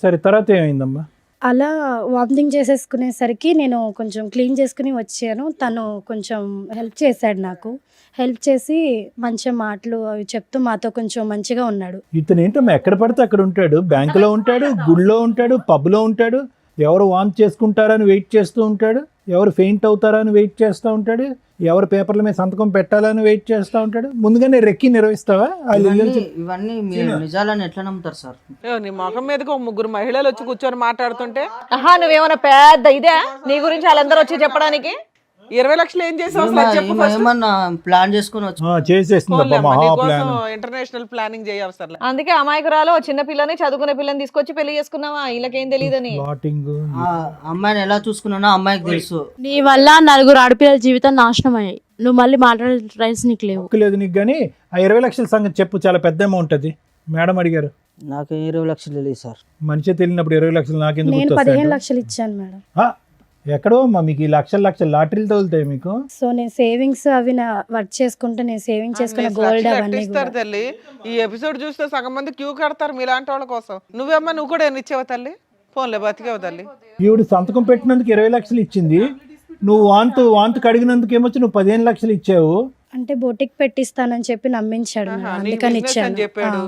సరే, తర్వాత ఏమైందమ్మా? అలా వామిటింగ్ చేసేసుకునేసరికి నేను కొంచెం క్లీన్ చేసుకుని వచ్చాను. తను కొంచెం హెల్ప్ చేశాడు నాకు. హెల్ప్ చేసి మంచి మాటలు అవి చెప్తూ మాతో కొంచెం మంచిగా ఉన్నాడు. ఇతను ఏంటమ్మా ఎక్కడ పడితే అక్కడ ఉంటాడు, బ్యాంకులో ఉంటాడు, గుడిలో ఉంటాడు, పబ్లో ఉంటాడు, ఎవరు వాంట్ చేసుకుంటారని వెయిట్ చేస్తూ ఉంటాడు, ఎవరు ఫెయింట్ అవుతారని వెయిట్ చేస్తూ ఉంటాడు, ఎవరు పేపర్ల మీద సంతకం పెట్టాలని వెయిట్ చేస్తూ ఉంటాడు. ముందుగానే రెక్కి నిర్వహిస్తావా? ఇవన్నీ మీరు నిజాలని ఎట్లా నమ్ముతారు సార్? నీ మొఖం మీదకి 3 మహిళలు వచ్చి కూర్చొని మాట్లాడుతుంటే నువ్వేమన్నా పెద్ద ఇదే నీ గురించి వాళ్ళందరూ వచ్చి చెప్పడానికి? 20 లక్షలు ఏం చేసావు అసలు చెప్పు first. ఏమన్నా ప్లాన్ చేసుకుని వచ్చి చేసేసిందమ్మా మహా ప్లాన్. International planning చేయవసరం. అందుకే అమాయకురాలు చిన్న పిల్లని చదువుకునే పిల్లని తీసుకొచ్చి పెళ్లి చేసుకున్నావా? వీళ్ళకేం తెలియదని. ప్లాటింగ్. ఆ అమ్మాయిని ఎలా చూసుకున్నానో అమ్మాయికి తెలుసు. నీ వల్ల 4 ఆడపిల్లల జీవితం నాశనం అయ్యాయి. నువ్వు మళ్ళీ మాట్లాడే రైట్స్ నీకు లేవు. లేదు నీకు. కానీ ఆ 20 లక్షల సంగతి చెప్పు, చాలా పెద్ద అమౌంట్ అది. మేడం అడిగారు. నాకు 20 లక్షలు తెలియదు సార్. మనిషి తెలియనప్పుడు 20 లక్షలు నాకెందుకు నేను గుర్తొస్తాయి? 15 లక్షలు ఇచ్చాను మేడం. ఎక్కడో అమ్మా మీకు ఈ లక్షలు లాటరీలు తగులుతాయి మీకు. సో నేను సేవింగ్స్ అవి వర్క్ చేసుకుంటే నేను సేవింగ్ చేసుకున్న గోల్డ్ అవన్నీ ఇస్తారు తల్లి. ఈ ఎపిసోడ్ చూస్తే సగం మంది క్యూ కడతారు మీలాంటి వాళ్ళ కోసం. నువ్వేమ్మా, నువ్వు కూడా ఎన్ని ఇచ్చావు తల్లి? ఫోన్లే బతికేవు తల్లి. ఈవిడ సంతకం పెట్టినందుకు 20 లక్షలు ఇచ్చింది. నువ్వు వాంతు కడిగినందుకు ఏమొచ్చి నువ్వు 15 లక్షలు ఇచ్చావు. అంటే బొటిక్ పెట్టిస్తానని చెప్పి నమ్మించాడు మేడం. నీకు అందుకని business అని ఇచ్చాను. చెప్పాడు.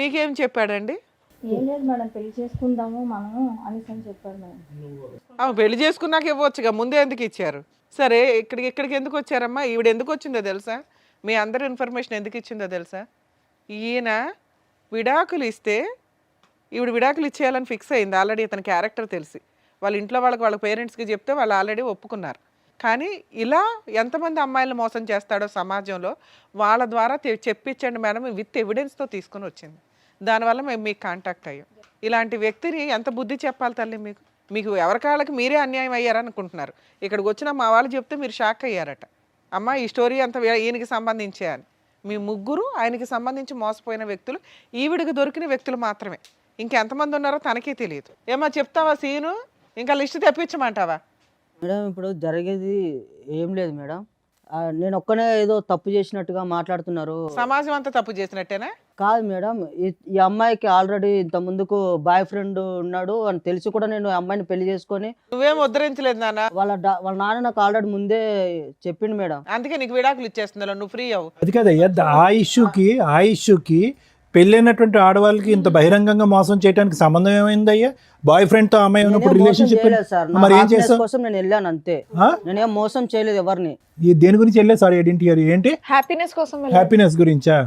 మీకేం చెప్పాడండి? ఏం లేదు మేడం, పెళ్లి చేసుకుందాము మనము అనేసి అని చెప్పాడు మేడం. పెళ్లి చేసుకున్నాక ఇవ్వచ్చుగా, ముందే ఎందుకు ఇచ్చారు? సరే, ఇక్కడికి ఎందుకు వచ్చారమ్మా? ఈవిడ ఎందుకు వచ్చిందో తెలుసా? మీ అందరి ఇన్ఫర్మేషన్ ఎందుకు ఇచ్చిందో తెలుసా? ఈయన విడాకులు ఇస్తే ఈవిడ విడాకులు ఇచ్చేయాలని ఫిక్స్ అయింది ఆల్రెడీ. ఇతని క్యారెక్టర్ తెలిసి వాళ్ళ ఇంట్లో వాళ్ళ పేరెంట్స్కి చెప్తే వాళ్ళు ఆల్రెడీ ఒప్పుకున్నారు. కానీ ఇలా ఎంతమంది అమ్మాయిలను మోసం చేస్తాడో సమాజంలో వాళ్ళ ద్వారా చెప్పించండి మేడం, విత్ ఎవిడెన్స్తో తీసుకొని వచ్చింది. దానివల్ల మేము మీకు కాంటాక్ట్ అయ్యాం. ఇలాంటి వ్యక్తిని ఎంత బుద్ధి చెప్పాలి తల్లి మీకు? మీకు ఎవరికాళ్ళకి మీరే అన్యాయం అయ్యారనుకుంటున్నారు. ఇక్కడికి వచ్చిన మా వాళ్ళు చెప్తే మీరు షాక్ అయ్యారట. అమ్మ ఈ స్టోరీ అంతా ఈయనకి సంబంధించే అని. మీ ముగ్గురు ఆయనకి సంబంధించి మోసపోయిన వ్యక్తులు, ఈవిడికి దొరికిన వ్యక్తులు మాత్రమే. ఇంకెంతమంది ఉన్నారో తనకే తెలియదు. ఏమో చెప్తావా సీను? ఇంకా లిస్ట్ తెప్పించమంటావా? మేడం ఇప్పుడు జరిగేది ఏం లేదు మేడం. నేను ఒక్కనే ఏదో తప్పు చేసినట్టుగా మాట్లాడుతున్నారు. సమాజం అంతా తప్పు చేసినట్టేనా? కాదు మేడం, ఈ అమ్మాయికి ఆల్రెడీ ఇంత ముందుకు బాయ్ ఫ్రెండ్ ఉన్నాడు అని తెలిసి కూడా నేను అమ్మాయిని పెళ్లి చేసుకొని. నువ్వేం ఉద్ధరించలేదు నాన్న. వాళ్ళ నాన్న నాకు ఆల్రెడీ ముందే చెప్పిండు మేడం. అందుకే నీకు విడాకులు ఇచ్చేస్తున్నా, నువ్వు ఫ్రీ అవ్వు. అది కదయ్యా, ఆ ఇష్యూకి పెళ్ళైనటువంటి ఆడవాళ్ళకి ఇంత బహిరంగంగా మోసం చేయడానికి సంబంధం ఏమైందయ్యా? బాయ్ ఫ్రెండ్ తో అమ్మాయి ఉన్నప్పుడు రిలేషన్షిప్ మరి ఏం చేస్తావు? కోసం నేను వెళ్ళాను అంతే, నేనేం మోసం చేయలేదు ఎవరిని. దేని గురించి వెళ్ళే? సారీ ఐడెంటిటీ ఏంటి? హ్యాపీనెస్ కోసం హ్యాపీనెస్ గురించా?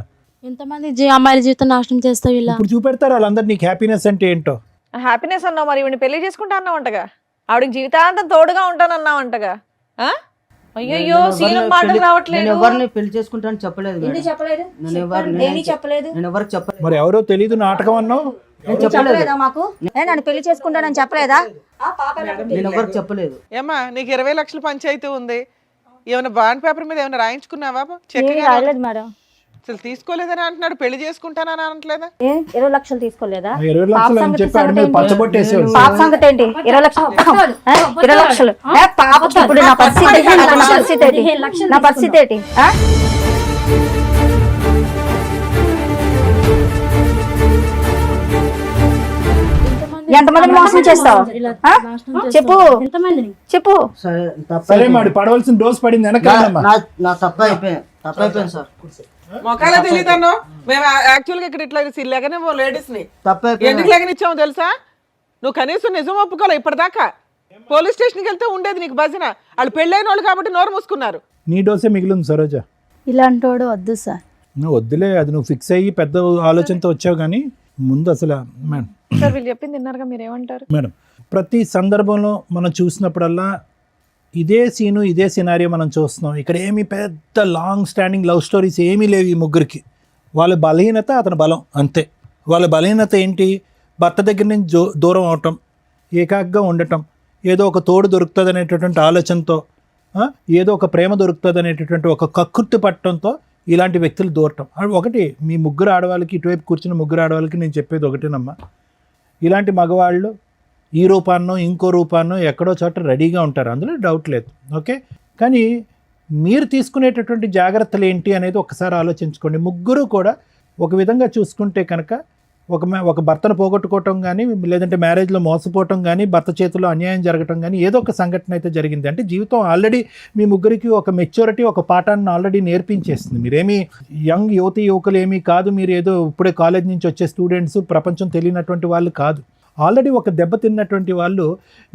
ఎంతమంది అమ్మాయిల జీవితం నాశనం చేస్తావు ఇలా? ఇప్పుడు చూపెడతారు వాళ్ళందరూ నీకు హ్యాపీనెస్ అంటే ఏంటో. హ్యాపీనెస్ అన్నావు, మరి ఈవిని పెళ్లి చేసుకుంటా అన్నావంటగా, ఆవిడకి జీవితాంతం తోడుగా ఉంటానన్నావంటగా. అయ్యో సీను మాటలు రావట్లేదు. ఎవరిని పెళ్లి చేసుకుంటానని చెప్పలేదు మేడం. చెప్పలేదు, నేను ఎవరికి చెప్పలేదు. మరి ఎవరో తెలీదు నాటకం అన్నావు. చెప్పలేదా మాకు? నన్ను పెళ్లి చేసుకుంటానని చెప్పలేదా? నేను ఎవరికి చెప్పలేదు. ఏమ్మా నీకు 20 లక్షల పంచాయతీ ఉంది, ఏమైనా బాండ్ పేపర్ మీద ఏమైనా రాయించుకున్నావా? చెక్ రాయలేదు మేడం. అసలు తీసుకోలేదని అంటున్నాడు, పెళ్లి చేసుకుంటానని అనట్లేదా? 20 లక్షలు తీసుకోలేదా? 20 లక్షలు అని చెప్పి ఆడి మీద పచ్చబొట్టేసేవాడు. పాప సంగతి ఏంటి? 20 లక్షలు 20 లక్షలు పాపకి ఇప్పుడు నా పరిస్థితి ఏంటి? నా పరిస్థితి ఏంటి? ఎంతమందిని మోసం చేస్తావు? చెప్పు చెప్పు. సరే మాడి పడవలసిన డోస్ పడింది వెనకాలమ్మా. నా తప్పు అయిపోయింది సార్. మొక్కలా తెలియదన్నో మేము యాక్చువల్గా ఇక్కడ ఇట్లా లేకనే లేడీస్ ని తప్పు ఎందుకు లేకనిచ్చాము తెలుసా? నువ్వు కనీసం నిజం ఒప్పుకోలే ఇప్పటిదాకా. పోలీస్ స్టేషన్కి వెళ్తే ఉండేది నీకు భజన. వాళ్ళు పెళ్ళైన వాళ్ళు కాబట్టి నోరు మూసుకున్నారు. నీ డోసే మిగిలింది సరోజ. ఇలాంటి వాడు వద్దు సార్. నువ్వు వద్దులే, అది నువ్వు ఫిక్స్ అయ్యి పెద్ద ఆలోచనతో వచ్చావు. కానీ ముందు అసలు మేడం సార్ వీళ్ళు చెప్పింది విన్నారుగా, మీరు ఏమంటారు? మేడం ప్రతి సందర్భంలో మనం చూసినప్పుడల్లా ఇదే సీను ఇదే సినారియో మనం చూస్తున్నాం. ఇక్కడ ఏమి పెద్ద లాంగ్ స్టాండింగ్ లవ్ స్టోరీస్ ఏమీ లేవు ఈ ముగ్గురికి. వాళ్ళ బలహీనత అతని బలం అంతే. వాళ్ళ బలహీనత ఏంటి? భర్త దగ్గర నుంచి దూరం అవటం, ఏకాగ్గా ఉండటం, ఏదో ఒక తోడు దొరుకుతుంది అనేటటువంటి ఆలోచనతో, ఏదో ఒక ప్రేమ దొరుకుతుంది అనేటటువంటి ఒక కక్కుర్తి పట్టడంతో ఇలాంటి వ్యక్తులు దూరటం. ఒకటి మీ ముగ్గురు ఆడవాళ్ళకి, ఇటువైపు కూర్చున్న ముగ్గురు ఆడవాళ్ళకి నేను చెప్పేది ఒకటేనమ్మా, ఇలాంటి మగవాళ్ళు ఈ రూపాన్నో ఇంకో రూపాన్నో ఎక్కడో చోట రెడీగా ఉంటారు, అందులో డౌట్ లేదు. ఓకే, కానీ మీరు తీసుకునేటటువంటి జాగ్రత్తలు ఏంటి అనేది ఒకసారి ఆలోచించుకోండి. ముగ్గురు కూడా ఒక విధంగా చూసుకుంటే కనుక ఒక భర్తను పోగొట్టుకోవటం కానీ, లేదంటే మ్యారేజ్లో మోసపోవటం కానీ, భర్త చేతిలో అన్యాయం జరగటం కానీ ఏదో ఒక సంఘటన అయితే జరిగింది. అంటే జీవితం ఆల్రెడీ మీ ముగ్గురికి ఒక మెచ్యూరిటీ, ఒక పాఠాన్ని ఆల్రెడీ నేర్పించేస్తుంది. మీరేమీ యంగ్ యువకులు ఏమీ కాదు, మీరు ఏదో ఇప్పుడే కాలేజ్ నుంచి వచ్చే స్టూడెంట్స్, ప్రపంచం తెలియనటువంటి వాళ్ళు కాదు. ఆల్రెడీ ఒక దెబ్బతిన్నటువంటి వాళ్ళు.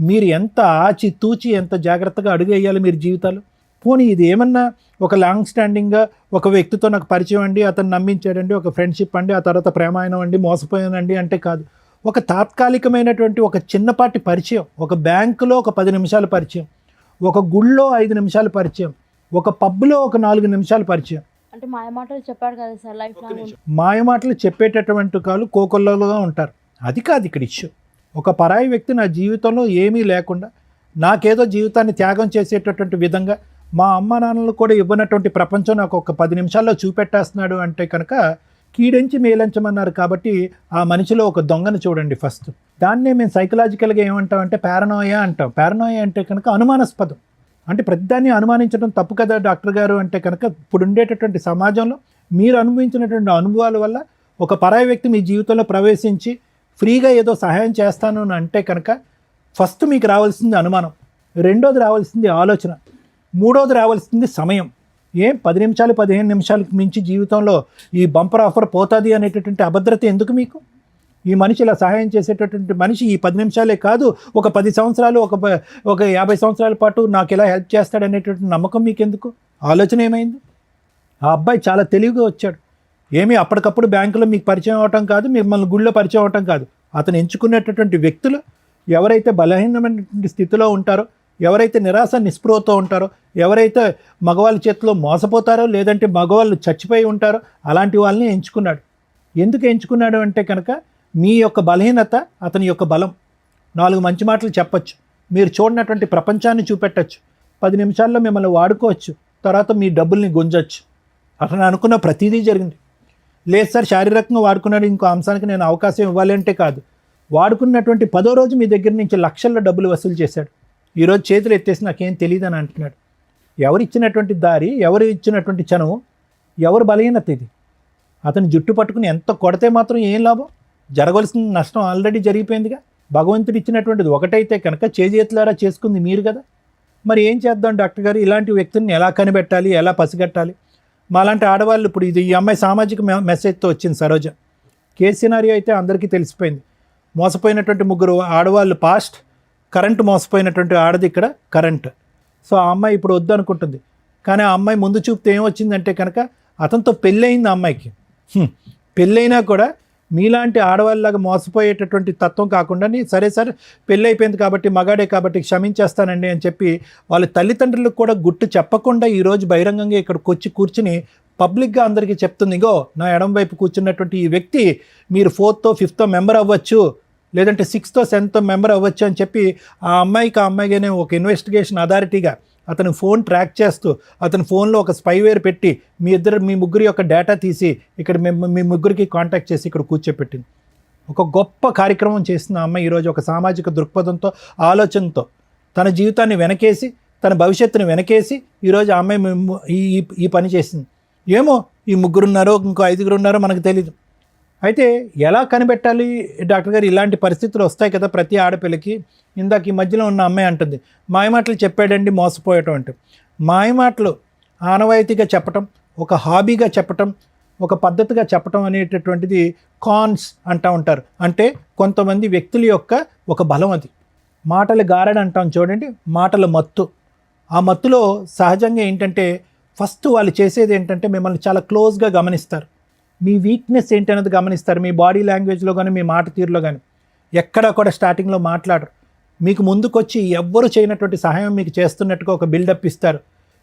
మీరు ఎంత ఆచి తూచి ఎంత జాగ్రత్తగా అడుగేయాలి మీరు జీవితాలు. పోనీ ఇది ఏమన్నా ఒక లాంగ్ స్టాండింగ్గా ఒక వ్యక్తితో నాకు పరిచయం అండి, అతను నమ్మించాడండి, ఒక ఫ్రెండ్షిప్ అండి, ఆ తర్వాత ప్రేమాయణం అండి, మోసపోయానండి అంటే కాదు. ఒక తాత్కాలికమైనటువంటి ఒక చిన్నపాటి పరిచయం, ఒక బ్యాంకులో ఒక 10 నిమిషాల పరిచయం, ఒక గుళ్ళో 5 నిమిషాల పరిచయం, ఒక పబ్లో ఒక 4 నిమిషాల పరిచయం. అంటే మాయమాటలు చెప్పాడు కదా సార్, లైఫ్ లాంగ్ మాయమాటలు చెప్పేటటువంటి కాళ్ళు కోకొల్లలుగా ఉంటారు. అది కాదు ఇక్కడ ఇష్యూ. ఒక పరాయి వ్యక్తి నా జీవితంలో ఏమీ లేకుండా నాకేదో జీవితాన్ని త్యాగం చేసేటటువంటి విధంగా, మా అమ్మ నాన్నలు కూడా ఇవ్వనటువంటి ప్రపంచం నాకు ఒక 10 నిమిషాల్లో చూపెట్టేస్తున్నాడు అంటే కనుక కీడించి మేలంచమన్నారు. కాబట్టి ఆ మనిషిలో ఒక దొంగను చూడండి ఫస్ట్. దాన్నే మేము సైకలాజికల్గా ఏమంటామంటే పారనోయా అంటాం. పారనోయా అంటే కనుక అనుమానాస్పదం. అంటే ప్రతిదాన్ని అనుమానించడం తప్పు కదా డాక్టర్ గారు అంటే కనుక, ఇప్పుడు ఉండేటటువంటి సమాజంలో మీరు అనుభవించినటువంటి అనుభవాల వల్ల ఒక పరాయి వ్యక్తి మీ జీవితంలో ప్రవేశించి ఫ్రీగా ఏదో సహాయం చేస్తాను అని అంటే కనుక ఫస్ట్ మీకు రావాల్సింది అనుమానం, రెండోది రావాల్సింది ఆలోచన, మూడోది రావాల్సింది సమయం. 10 నిమిషాలు 15 నిమిషాలకు మించి జీవితంలో ఈ బంపర్ ఆఫర్ పోతుంది అనేటటువంటి అభద్రత ఎందుకు మీకు? ఈ మనిషి ఇలా సహాయం చేసేటటువంటి మనిషి ఈ 10 నిమిషాలే కాదు, ఒక 10 సంవత్సరాలు, ఒక 50 సంవత్సరాల పాటు నాకు ఇలా హెల్ప్ చేస్తాడనేటటువంటి నమ్మకం మీకు ఎందుకు? ఆలోచన ఏమైంది? ఆ అబ్బాయి చాలా తెలివిగా వచ్చాడు. ఏమీ అప్పటికప్పుడు బ్యాంకులో మీకు పరిచయం అవటం కాదు, మిమ్మల్ని గుళ్ళో పరిచయం అవటం కాదు. అతను ఎంచుకునేటటువంటి వ్యక్తులు ఎవరైతే బలహీనమైనటువంటి స్థితిలో ఉంటారో, ఎవరైతే నిరాశ నిస్పృహతో ఉంటారో, ఎవరైతే మగవాళ్ళ చేతిలో మోసపోతారో, లేదంటే మగవాళ్ళు చచ్చిపోయి ఉంటారో అలాంటి వాళ్ళని ఎంచుకున్నాడు. ఎందుకు ఎంచుకున్నాడు అంటే కనుక మీ యొక్క బలహీనత అతని యొక్క బలం. 4 మంచి మాటలు చెప్పచ్చు, మీరు చూడనటువంటి ప్రపంచాన్ని చూపెట్టచ్చు, 10 నిమిషాల్లో మిమ్మల్ని వాడుకోవచ్చు, తర్వాత మీ డబ్బుల్ని గుంజచ్చు. అతను అనుకున్న ప్రతిదీ జరిగింది. లేదు సార్ శారీరకంగా వాడుకున్నాడు, ఇంకో అంశానికి నేను అవకాశం ఇవ్వాలి అంటే కాదు. వాడుకున్నటువంటి 10వ రోజు మీ దగ్గర నుంచి లక్షల్లో డబ్బులు వసూలు చేశాడు. ఈరోజు చేతులు ఎత్తేసి నాకేం తెలియదు అని అంటున్నాడు. ఎవరు ఇచ్చినటువంటి దారి, ఎవరు ఇచ్చినటువంటి చనువు, ఎవరు బలహీనత ఇది? అతను జుట్టు పట్టుకుని ఎంత కొడితే మాత్రం ఏం లాభం? జరగవలసిన నష్టం ఆల్రెడీ జరిగిపోయిందిగా. భగవంతుడు ఇచ్చినటువంటిది ఒకటైతే కనుక చేతులారా చేసుకుంది మీరు కదా. మరి ఏం చేద్దాం డాక్టర్ గారు, ఇలాంటి వ్యక్తుల్ని ఎలా కనిపెట్టాలి, ఎలా పసిగట్టాలి? మాలాంటి ఆడవాళ్ళు ఇప్పుడు ఇది ఈ అమ్మాయి సామాజిక మెసేజ్తో వచ్చింది సరోజ. కేసు సినారియో అయితే అందరికీ తెలిసిపోయింది. మోసపోయినటువంటి 3 ఆడవాళ్ళు పాస్ట్, కరెంట్ మోసపోయినటువంటి ఆడది ఇక్కడ కరెంట్. సో ఆ అమ్మాయి ఇప్పుడు వద్దు అనుకుంటుంది. కానీ ఆ అమ్మాయి ముందు చూపుతే ఏమొచ్చిందంటే కనుక అతనితో పెళ్ళయింది. ఆ అమ్మాయికి పెళ్ళైనా కూడా మీలాంటి ఆడవాళ్ళలాగా మోసపోయేటటువంటి తత్వం కాకుండా సరే పెళ్ళి అయిపోయింది కాబట్టి మగాడే కాబట్టి క్షమించేస్తానండి అని చెప్పి వాళ్ళ తల్లిదండ్రులకు కూడా గుట్టు చెప్పకుండా ఈరోజు బహిరంగంగా ఇక్కడికి వచ్చి కూర్చుని పబ్లిక్గా అందరికీ చెప్తుంది, ఇగో నా ఎడం వైపు కూర్చున్నటువంటి ఈ వ్యక్తి మీరు 4th 5th మెంబర్ అవ్వచ్చు, లేదంటే 6th 7th మెంబర్ అవ్వచ్చు అని చెప్పి ఆ అమ్మాయిగానే ఒక ఇన్వెస్టిగేషన్ అథారిటీగా అతను ఫోన్ ట్రాక్ చేస్తూ అతని ఫోన్లో ఒక స్పైవేర్ పెట్టి మీ ముగ్గురి యొక్క డేటా తీసి ఇక్కడ మీ ముగ్గురికి కాంటాక్ట్ చేసి ఇక్కడ కూర్చోపెట్టింది. ఒక గొప్ప కార్యక్రమం చేస్తున్న అమ్మాయి ఈరోజు ఒక సామాజిక దృక్పథంతో, ఆలోచనతో తన జీవితాన్ని వెనకేసి, తన భవిష్యత్తుని వెనకేసి ఈరోజు ఆ అమ్మాయి ఈ పని చేసింది. ఏమో ఈ 3 ఉన్నారో ఇంకో 5 ఉన్నారో మనకు తెలీదు. అయితే ఎలా కనిపెట్టాలి డాక్టర్ గారు? ఇలాంటి పరిస్థితులు వస్తాయి కదా ప్రతి ఆడపిల్లకి. ఇందాక ఈ మధ్యలో ఉన్న అమ్మాయి అంటుంది, మాయమాటలు చెప్పాడండి మోసపోయటం అంటే. మాయమాటలు ఆనవాయితీగా చెప్పటం, ఒక హాబీగా చెప్పటం, ఒక పద్ధతిగా చెప్పటం అనేటటువంటిది కాన్స్ అంటూ ఉంటారు. అంటే కొంతమంది వ్యక్తుల యొక్క ఒక బలం అది. మాటలు గారడి అంటాం చూడండి, మాటల మత్తు. ఆ మత్తులో సహజంగా ఏంటంటే ఫస్ట్ వాళ్ళు చేసేది ఏంటంటే మిమ్మల్ని చాలా క్లోజ్గా గమనిస్తారు. మీ వీక్నెస్ ఏంటనేది గమనిస్తారు. మీ బాడీ లాంగ్వేజ్లో కానీ, మీ మాట తీరులో కానీ. ఎక్కడా కూడా స్టార్టింగ్లో మాట్లాడరు. మీకు ముందుకొచ్చి ఎవ్వరు చేయనటువంటి సహాయం మీకు చేస్తున్నట్టుగా ఒక బిల్డప్ ఇస్తారు.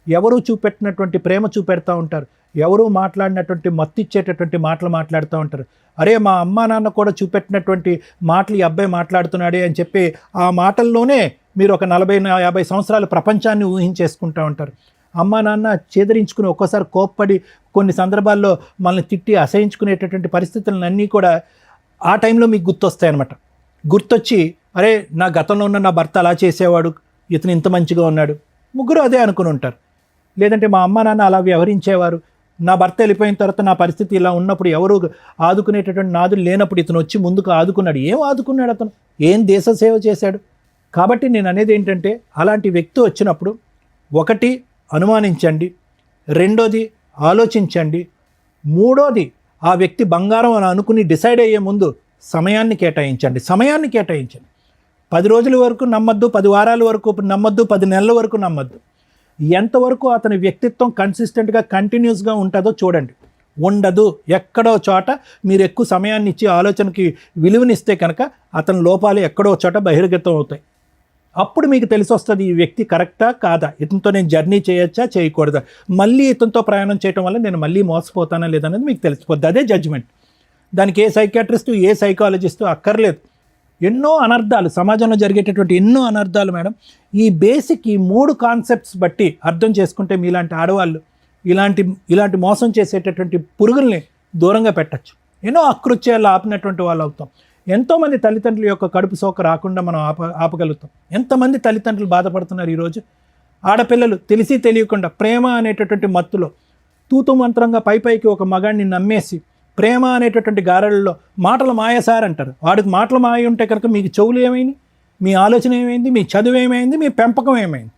ఎవరు చూపెట్టినటువంటి ప్రేమ చూపెడతా ఉంటారు. ఎవరు మాట్లాడినటువంటి మత్తు ఇచ్చేటటువంటి మాటలు మాట్లాడుతూ ఉంటారు. అరే మా అమ్మా నాన్న కూడా చూపెట్టినటువంటి మాటలు ఈ అబ్బాయి మాట్లాడుతున్నాడే అని చెప్పి ఆ మాటల్లోనే మీరు ఒక 40-50 సంవత్సరాల ప్రపంచాన్ని ఊహించేసుకుంటూ ఉంటారు. అమ్మా నాన్న చేదరించుకుని ఒక్కోసారి కోప్పడి కొన్ని సందర్భాల్లో మనల్ని తిట్టి అసహించుకునేటటువంటి పరిస్థితులన్నీ కూడా ఆ టైంలో మీకు గుర్తొస్తాయన్నమాట. గుర్తొచ్చి అరే నా గతంలో ఉన్న నా భర్త అలా చేసేవాడు, ఇతను ఇంత మంచిగా ఉన్నాడు, ముగ్గురు అదే అనుకుని ఉంటారు. లేదంటే మా అమ్మ నాన్న అలా వ్యవహరించేవారు, నా భర్త వెళ్ళిపోయిన తర్వాత నా పరిస్థితి ఇలా ఉన్నప్పుడు ఎవరు ఆదుకునేటటువంటి నాదులు లేనప్పుడు ఇతను వచ్చి ముందుకు ఆదుకున్నాడు. ఏం ఆదుకున్నాడు అతను? ఏం దేశ సేవ చేశాడు? కాబట్టి నేను అనేది ఏంటంటే అలాంటి వ్యక్తి వచ్చినప్పుడు ఒకటి అనుమానించండి, రెండోది ఆలోచించండి, మూడోది ఆ వ్యక్తి బంగారం అని అనుకుని డిసైడ్ అయ్యే ముందు సమయాన్ని కేటాయించండి. 10 రోజుల వరకు నమ్మద్దు, 10 వారాల వరకు నమ్మద్దు, 10 నెలల వరకు నమ్మద్దు. ఎంతవరకు అతని వ్యక్తిత్వం కన్సిస్టెంట్గా కంటిన్యూస్గా ఉంటుందో చూడండి. ఉండదు, ఎక్కడో చోట మీరు ఎక్కువ సమయాన్ని ఇచ్చి ఆలోచనకి విలువనిస్తే కనుక అతని లోపాలు ఎక్కడో చోట బహిర్గతం అవుతాయి. అప్పుడు మీకు తెలిసి వస్తుంది ఈ వ్యక్తి కరెక్టా కాదా, ఇతనితో నేను జర్నీ చేయొచ్చా చేయకూడదా, మళ్ళీ ఇతనితో ప్రయాణం చేయడం వల్ల నేను మళ్ళీ మోసపోతానా లేదనేది మీకు తెలిసిపోద్ది. అదే జడ్జిమెంట్. దానికి ఏ సైకియాట్రిస్టు ఏ సైకాలజిస్టు అక్కర్లేదు. ఎన్నో అనర్థాలు సమాజంలో జరిగేటటువంటి ఎన్నో అనర్థాలు మేడం ఈ బేసిక్ ఈ 3 కాన్సెప్ట్స్ బట్టి అర్థం చేసుకుంటే మీలాంటి ఆడవాళ్ళు ఇలాంటి మోసం చేసేటటువంటి పురుగుల్ని దూరంగా పెట్టచ్చు. ఎన్నో అకృత్యాలు ఆపినటువంటి వాళ్ళు అవుతాం. ఎంతోమంది తల్లిదండ్రుల యొక్క కడుపు సోక రాకుండా మనం ఆపగలుగుతాం. ఎంతమంది తల్లిదండ్రులు బాధపడుతున్నారు ఈరోజు. ఆడపిల్లలు తెలిసి తెలియకుండా ప్రేమ అనేటటువంటి మత్తులో తూతు మంత్రంగా పైకి ఒక మగాడిని నమ్మేసి ప్రేమ అనేటటువంటి గారలలో మాటలు మాయ సార్ అంటారు. వాడికి మాటలు మాయ ఉంటే కనుక మీకు చెవులు ఏమైంది, మీ ఆలోచన ఏమైంది, మీ చదువు ఏమైంది, మీ పెంపకం ఏమైంది.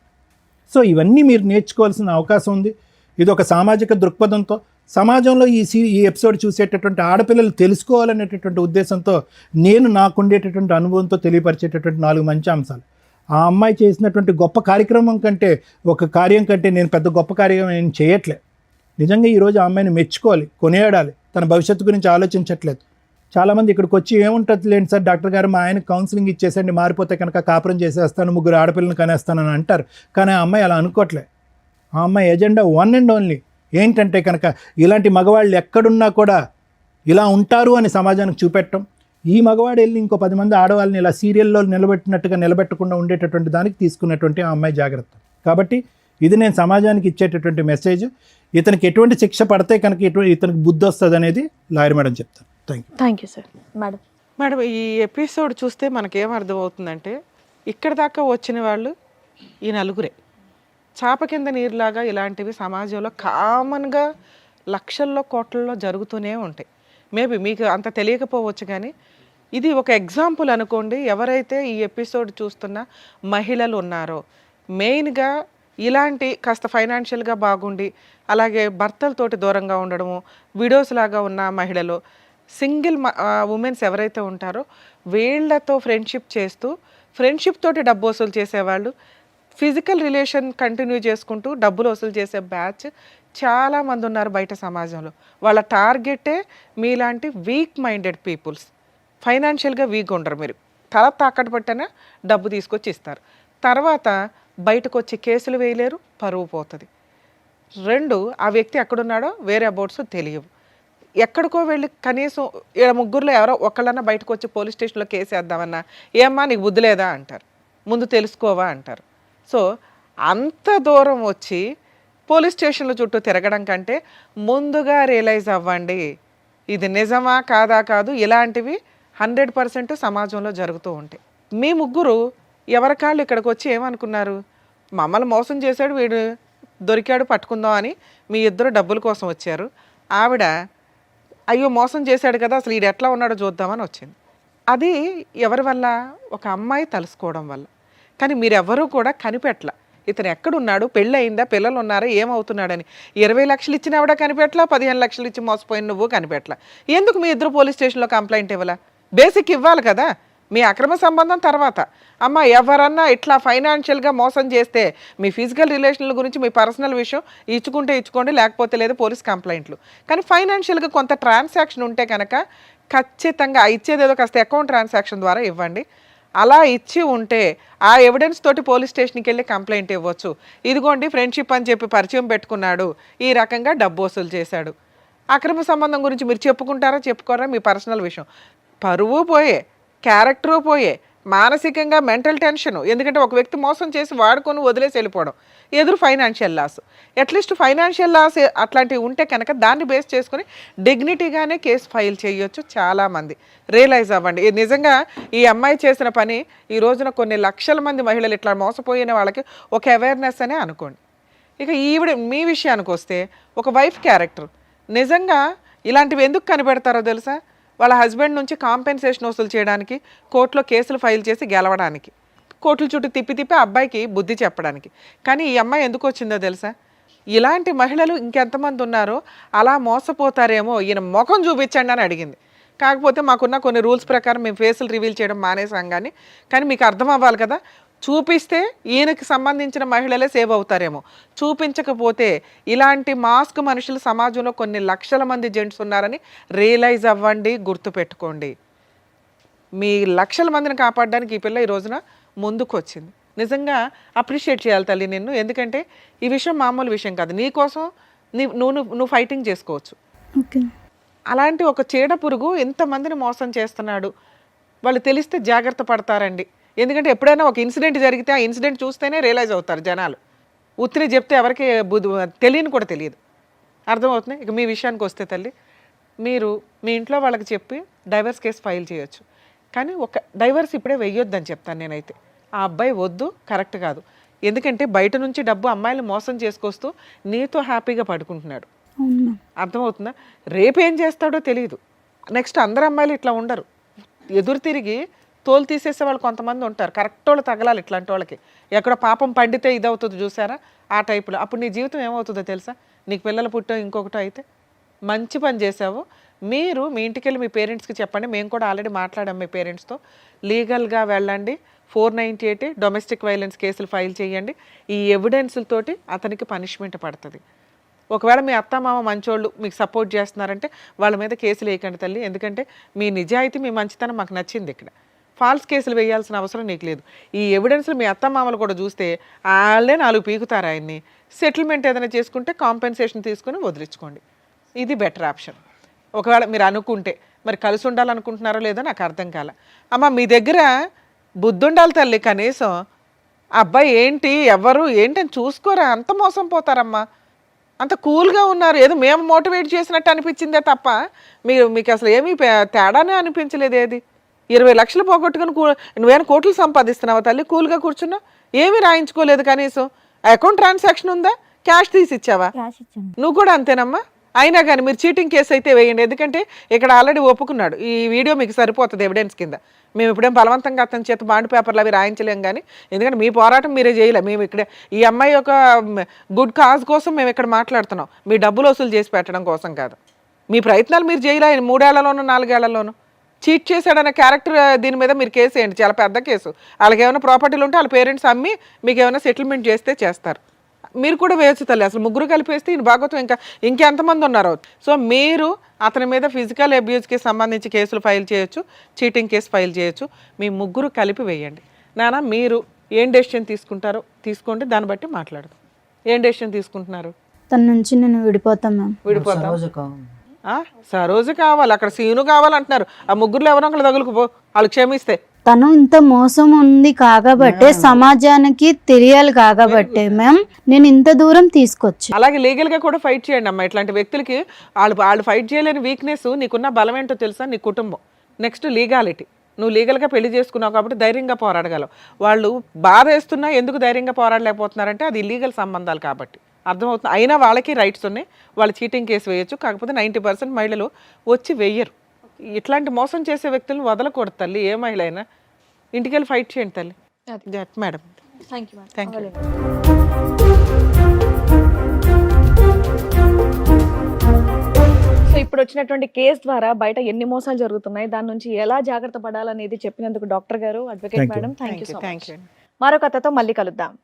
సో ఇవన్నీ మీరు నేర్చుకోవాల్సిన అవకాశం ఉంది. ఇది ఒక సామాజిక దృక్పథంతో సమాజంలో ఈ ఎపిసోడ్ చూసేటటువంటి ఆడపిల్లలు తెలుసుకోవాలనేటటువంటి ఉద్దేశంతో నేను నాకుండేటటువంటి అనుభవంతో తెలియపరిచేటటువంటి 4 మంచి అంశాలు. ఆ అమ్మాయి చేసినటువంటి గొప్ప కార్యక్రమం కంటే ఒక కార్యం కంటే నేను పెద్ద గొప్ప కార్యం ఏం చేయట్లే. నిజంగా ఈరోజు ఆ అమ్మాయిని మెచ్చుకోవాలి, కొనియాడాలి. తన భవిష్యత్తు గురించి ఆలోచించట్లేదు. చాలామంది ఇక్కడికి వచ్చి ఏముంటుంది లేండి సార్, డాక్టర్ గారు మా ఆయన కౌన్సిలింగ్ ఇచ్చేసండి, మారిపోతే కనుక కాపురం చేసేస్తాను, 3 ఆడపిల్లని కనేస్తానని అంటారు. కానీ ఆ అమ్మాయి అలా అనుకోవట్లే. ఆ అమ్మాయి ఎజెండా 1 and only ఏంటంటే కనుక ఇలాంటి మగవాళ్ళు ఎక్కడున్నా కూడా ఇలా ఉంటారు అని సమాజానికి చూపెట్టడం. ఈ మగవాడు వెళ్ళి ఇంకో 10 మంది ఆడవాళ్ళని ఇలా సీరియల్లో నిలబెట్టినట్టుగా నిలబెట్టకుండా ఉండేటటువంటి దానికి తీసుకున్నటువంటి ఆ అమ్మాయి జాగ్రత్త. కాబట్టి ఇది నేను సమాజానికి ఇచ్చేటటువంటి మెసేజ్. ఇతనికి ఎటువంటి శిక్ష పడితే కనుక ఇతనికి బుద్ధి వస్తుంది అనేది లాయర్ మేడం చెప్తాను. Thank you sir. Madam madam, ఈ ఎపిసోడ్ చూస్తే మనకేం అర్థమవుతుందంటే ఇక్కడ దాకా వచ్చిన వాళ్ళు ఈ నలుగురే. చాప కింద నీరులాగా ఇలాంటివి సమాజంలో కామన్గా లక్షల్లో కోట్లలో జరుగుతూనే ఉంటాయి. మేబీ మీకు అంత తెలియకపోవచ్చు, కానీ ఇది ఒక ఎగ్జాంపుల్ అనుకోండి. ఎవరైతే ఈ ఎపిసోడ్ చూస్తున్న మహిళలు ఉన్నారో, మెయిన్గా ఇలాంటి కాస్త ఫైనాన్షియల్గా బాగుండి అలాగే భర్తలతోటి దూరంగా ఉండడము, విడోస్ లాగా ఉన్న మహిళలు, సింగిల్ ఉమెన్స్ ఎవరైతే ఉంటారో వీళ్ళతో ఫ్రెండ్షిప్ చేస్తూ ఫ్రెండ్షిప్ తోటి డబ్బు వసూలు చేసేవాళ్ళు, ఫిజికల్ రిలేషన్ కంటిన్యూ చేసుకుంటూ డబ్బులు వసూలు చేసే బ్యాచ్ చాలామంది ఉన్నారు బయట సమాజంలో. వాళ్ళ టార్గెటే మీలాంటి వీక్ మైండెడ్ పీపుల్స్. ఫైనాన్షియల్గా వీక్ ఉండరు, మీరు తల తాకట్టు పట్టినా డబ్బు తీసుకొచ్చి ఇస్తారు. తర్వాత బయటకు వచ్చి కేసులు వేయలేరు, పరువు పోతుంది. 2, ఆ వ్యక్తి ఎక్కడున్నాడో వేరే అబౌట్స్ తెలియవు. ఎక్కడికో వెళ్ళి కనీసం 3 ఎవరో ఒకళ్ళన్నా బయటకు వచ్చి పోలీస్ స్టేషన్లో కేసు వేద్దామన్నా, ఏమ్మా నీకు బుద్ధి లేదా అంటారు, ముందు తెలుసుకోవా అంటారు. సో అంత దూరం వచ్చి పోలీస్ స్టేషన్ల చుట్టూ తిరగడం కంటే ముందుగా రియలైజ్ అవ్వండి ఇది నిజమా కాదా కాదు. ఇలాంటివి 100% సమాజంలో జరుగుతూ ఉంటాయి. మీ 3 ఎవరికాళ్ళు ఇక్కడికి వచ్చి ఏమనుకున్నారు, మమ్మల్ని మోసం చేశాడు వీడు, దొరికాడు పట్టుకుందాం అని మీ 2 డబ్బుల కోసం వచ్చారు. ఆవిడ అయ్యో మోసం చేశాడు కదా, అసలు వీడు ఎట్లా ఉన్నాడో చూద్దామని వచ్చింది. అది ఎవరి వల్ల? ఒక అమ్మాయి తలుసుకోవడం వల్ల. కానీ మీరెవరూ కూడా కనిపెట్టల ఇతను ఎక్కడున్నాడు, పెళ్ళి అయిందా, పిల్లలు ఉన్నారా, ఏమవుతున్నాడని. 20 లక్షలు ఇచ్చిన ఆవిడ కనిపెట్టలా, 15 లక్షలు ఇచ్చి మోసపోయిన నువ్వు కనిపెట్టలా. ఎందుకు మీ 2 పోలీస్ స్టేషన్లో కంప్లైంట్ ఇవ్వాలా? బేసిక్ ఇవ్వాలి కదా. మీ అక్రమ సంబంధం తర్వాత, అమ్మ ఎవరన్నా ఇట్లా ఫైనాన్షియల్గా మోసం చేస్తే మీ ఫిజికల్ రిలేషన్ల గురించి మీ పర్సనల్ విషయం ఇచ్చుకుంటే ఇచ్చుకోండి, లేకపోతే లేదు పోలీస్ కంప్లైంట్లు. కానీ ఫైనాన్షియల్గా కొంత ట్రాన్సాక్షన్ ఉంటే కనుక ఖచ్చితంగా ఇచ్చేది ఏదో కాస్త అకౌంట్ ట్రాన్సాక్షన్ ద్వారా ఇవ్వండి. అలా ఇచ్చి ఉంటే ఆ ఎవిడెన్స్ తోటి పోలీస్ స్టేషన్కి వెళ్ళి కంప్లైంట్ ఇవ్వచ్చు. ఇదిగోండి ఫ్రెండ్షిప్ అని చెప్పి పరిచయం పెట్టుకున్నాడు, ఈ రకంగా డబ్బు వసూలు చేశాడు. అక్రమ సంబంధం గురించి మీరు చెప్పుకుంటారా చెప్పుకోరా, మీ పర్సనల్ విషయం. పరువు పోయే, క్యారెక్టరు పోయే, మానసికంగా మెంటల్ టెన్షన్. ఎందుకంటే ఒక వ్యక్తి మోసం చేసి వాడుకొని వదిలేసి వెళ్ళిపోవడం, ఎదురు financial loss. At least financial loss అట్లాంటివి ఉంటే కనుక దాన్ని బేస్ చేసుకొని డిగ్నిటీగానే కేసు ఫైల్ చేయొచ్చు. చాలామంది రియలైజ్ అవ్వండి. నిజంగా ఈ అమ్మాయి చేసిన పని ఈ రోజున కొన్ని లక్షల మంది మహిళలు ఇట్లా మోసపోయిన వాళ్ళకి ఒక అవేర్నెస్ అనే అనుకోండి. ఇక ఈవిడ మీ విషయానికి వస్తే ఒక వైఫ్ క్యారెక్టర్. నిజంగా ఇలాంటివి ఎందుకు కనిపెడతారో తెలుసా? వాళ్ళ హస్బెండ్ నుంచి కాంపెన్సేషన్ వసూలు చేయడానికి, కోర్టులో కేసులు ఫైల్ చేసి గెలవడానికి, కోర్టుల చుట్టూ తిప్పి అబ్బాయికి బుద్ధి చెప్పడానికి. కానీ ఈ అమ్మాయి ఎందుకు వచ్చిందో తెలుసా? ఇలాంటి మహిళలు ఇంకెంతమంది ఉన్నారో అలా మోసపోతారేమో, ఈయన ముఖం చూపించండి అని అడిగింది. కాకపోతే మాకున్న కొన్ని రూల్స్ ప్రకారం మేము ఫేసులు రివీల్ చేయడం మానేసాం. కానీ మీకు అర్థం అవ్వాలి కదా, చూపిస్తే ఈయనకి సంబంధించిన మహిళలే సేవ్ అవుతారేమో, చూపించకపోతే ఇలాంటి మాస్క్ మనుషులు సమాజంలో కొన్ని లక్షల మంది జెంట్స్ ఉన్నారని రియలైజ్ అవ్వండి, గుర్తుపెట్టుకోండి. మీ లక్షల మందిని కాపాడడానికి ఈ పిల్ల ఈ రోజున ముందుకు వచ్చింది. నిజంగా అప్రిషియేట్ చేయాలి తల్లి నిన్ను. ఎందుకంటే ఈ విషయం మామూలు విషయం కాదు. నీకోసం నువ్వు ఫైటింగ్ చేసుకోవచ్చు. అలాంటి ఒక చీడ పురుగు ఎంతమందిని మోసం చేస్తున్నాడు, వాళ్ళు తెలిస్తే జాగ్రత్త పడతారండి. ఎందుకంటే ఎప్పుడైనా ఒక ఇన్సిడెంట్ జరిగితే ఆ ఇన్సిడెంట్ చూస్తేనే రియలైజ్ అవుతారు జనాలు. ఉత్తిని చెప్తే ఎవరికి తెలియని కూడా తెలియదు. అర్థమవుతుంది. ఇక మీ విషయానికి వస్తే తల్లి, మీరు మీ ఇంట్లో వాళ్ళకి చెప్పి డైవర్స్ కేసు ఫైల్ చేయొచ్చు. కానీ ఒక డైవర్స్ ఇప్పుడే వెయ్యొద్దని చెప్తాను నేనైతే. ఆ అబ్బాయి వద్దు, కరెక్ట్ కాదు. ఎందుకంటే బయట నుంచి డబ్బు అమ్మాయిలు మోసం చేసుకొస్తూ నీతో హ్యాపీగా పడుకుంటున్నాడు. అర్థమవుతుందా? రేపు ఏం చేస్తాడో తెలియదు. నెక్స్ట్ అందరు అమ్మాయిలు ఇట్లా ఉండరు. ఎదురు తిరిగి తోలు తీసేసే వాళ్ళు కొంతమంది ఉంటారు. కరెక్ట్ వాళ్ళు తగలాలి ఇట్లాంటి వాళ్ళకి. ఎక్కడ పాపం పండితే ఇదవుతుంది చూసారా, ఆ టైపులో. అప్పుడు నీ జీవితం ఏమవుతుందో తెలుసా? నీకు పిల్లలు పుట్టో ఇంకొకటో అయితే. మంచి పని చేసావు. మీరు మీ ఇంటికి వెళ్ళి మీ పేరెంట్స్కి చెప్పండి. మేము కూడా ఆల్రెడీ మాట్లాడాం మీ పేరెంట్స్తో. లీగల్గా వెళ్ళండి. 498 డొమెస్టిక్ వైలెన్స్ కేసులు ఫైల్ చేయండి. ఈ ఎవిడెన్స్లతోటి అతనికి పనిష్మెంట్ పడుతుంది. ఒకవేళ మీ అత్తమామ మంచోళ్ళు మీకు సపోర్ట్ చేస్తున్నారంటే వాళ్ళ మీద కేసులు వేయకండి తల్లి. ఎందుకంటే మీ నిజాయితీ మీ మంచితనం మాకు నచ్చింది. ఇక్కడ ఫాల్స్ కేసులు వేయాల్సిన అవసరం నీకు లేదు. ఈ ఎవిడెన్స్లు మీ అత్తమామలు కూడా చూస్తే వాళ్ళే 4 పీకుతారు ఆయన్ని. సెటిల్మెంట్ ఏదైనా చేసుకుంటే కాంపెన్సేషన్ తీసుకుని వదిలించుకోండి. ఇది బెటర్ ఆప్షన్. ఒకవేళ మీరు అనుకుంటే, మరి కలిసి ఉండాలనుకుంటున్నారో లేదో నాకు అర్థం కాల. అమ్మ మీ దగ్గర బుద్ధి ఉండాలి తల్లి. కనీసం అబ్బాయి ఏంటి ఎవరు ఏంటని చూసుకోరా. అంత మోసం పోతారమ్మా. అంత కూల్గా ఉన్నారు. ఏదో మేము మోటివేట్ చేసినట్టు అనిపించిందే తప్ప మీకు అసలు ఏమీ తేడానే అనిపించలేదు. ఏది 20 లక్షలు పోగొట్టుకుని నువ్వేమైనా కోట్లు సంపాదిస్తున్నావా తల్లి? కూల్గా కూర్చున్నావు, ఏమీ రాయించుకోలేదు. కనీసం అకౌంట్ ట్రాన్సాక్షన్ ఉందా? క్యాష్ తీసి ఇచ్చావా? క్యాష్ ఇచ్చాను. నువ్వు కూడా అంతేనమ్మా. అయినా కానీ మీరు చీటింగ్ కేసు అయితే వేయండి. ఎందుకంటే ఇక్కడ ఆల్రెడీ ఒప్పుకున్నాడు. ఈ వీడియో మీకు సరిపోతుంది ఎవిడెన్స్ కింద. మేము ఇప్పుడేం బలవంతంగా అతని చేత బాండ్ పేపర్లు అవి రాయించలేం. కానీ ఎందుకంటే మీ పోరాటం మీరే చేయలే. మేము ఇక్కడ ఈ అమ్మాయి యొక్క గుడ్ కాజ్ కోసం మేము ఇక్కడ మాట్లాడుతున్నాం. మీ డబ్బులు వసూలు చేసి పెట్టడం కోసం కాదు. మీ ప్రయత్నాలు మీరు చేయలే. 3 ఏళ్లలోనూ 4 ఏళ్లలోనూ చీట్ చేశాడనే క్యారెక్టర్ దీని మీద మీరు కేసు వేయండి. చాలా పెద్ద కేసు. వాళ్ళకి ఏమైనా ప్రాపర్టీలు ఉంటే వాళ్ళ పేరెంట్స్ అమ్మి మీకు ఏమైనా సెటిల్మెంట్ చేస్తే చేస్తారు. మీరు కూడా వేయచ్చు తల్లి. అసలు ముగ్గురు కలిపేస్తే ఈ భాగవతం ఇంకెంతమంది ఉన్నారో. సో మీరు అతని మీద ఫిజికల్ అబ్యూస్కి సంబంధించి కేసులు ఫైల్ చేయొచ్చు, చీటింగ్ కేసు ఫైల్ చేయొచ్చు. మీ ముగ్గురు కలిపి వేయండి. నాన్న మీరు ఏం డెసిషన్ తీసుకుంటారో తీసుకోండి, దాన్ని బట్టి మాట్లాడదాం. ఏం డెసిషన్ తీసుకుంటున్నారు? తన నుంచి నేను విడిపోతాం మ్యామ్. విడిపోతాం. సరోజ కావాలి. సరోజు కావాలి, అక్కడ సీను కావాలంటున్నారు. ఆ ముగ్గురులో ఎవరో ఒకరు తగులుకుపో, వాళ్ళు క్షమిస్తే. తను ఇంత మోసం ఉంది కాకబట్టే సమాజానికి తెలియాలి కాకబట్టే మ్యామ్ నేను ఇంత దూరం తీసుకొచ్చి. అలాగే లీగల్ గా కూడా ఫైట్ చేయండి అమ్మా. ఇట్లాంటి వ్యక్తులకి వాళ్ళు ఫైట్ చేయలేని వీక్నెస్ నీకున్న బలం ఏంటో తెలుసా? నీ కుటుంబం. Next legality. నువ్వు లీగల్గా పెళ్లి చేసుకున్నావు కాబట్టి ధైర్యంగా పోరాడగలవు. వాళ్ళు బాధ వేస్తున్నా ఎందుకు ధైర్యంగా పోరాడలేకపోతున్నారంటే అది ఇల్లీగల్ సంబంధాలు కాబట్టి. అర్థమవుతుంది. అయినా వాళ్ళకి రైట్స్ ఉన్నాయి. వాళ్ళు చీటింగ్ కేసు వేయొచ్చు. కాకపోతే 90% మహిళలు వచ్చి వెయ్యరు. ఇట్లాంటి మోసం చేసే వ్యక్తులను వదలకూడదు తల్లి. ఏ మహిళ అయినా ఇంటికి వెళ్ళి ఫైట్ చేయండి తల్లి. Madam thank you. Thank you. So ఇప్పుడు వచ్చినటువంటి కేసు ద్వారా బయట ఎన్ని మోసాలు జరుగుతున్నాయి, దాని నుంచి ఎలా జాగ్రత్త పడాలనేది చెప్పినందుకు డాక్టర్ గారు, advocate madam, thank you so much. మరో కథతో మళ్ళీ కలుద్దాం.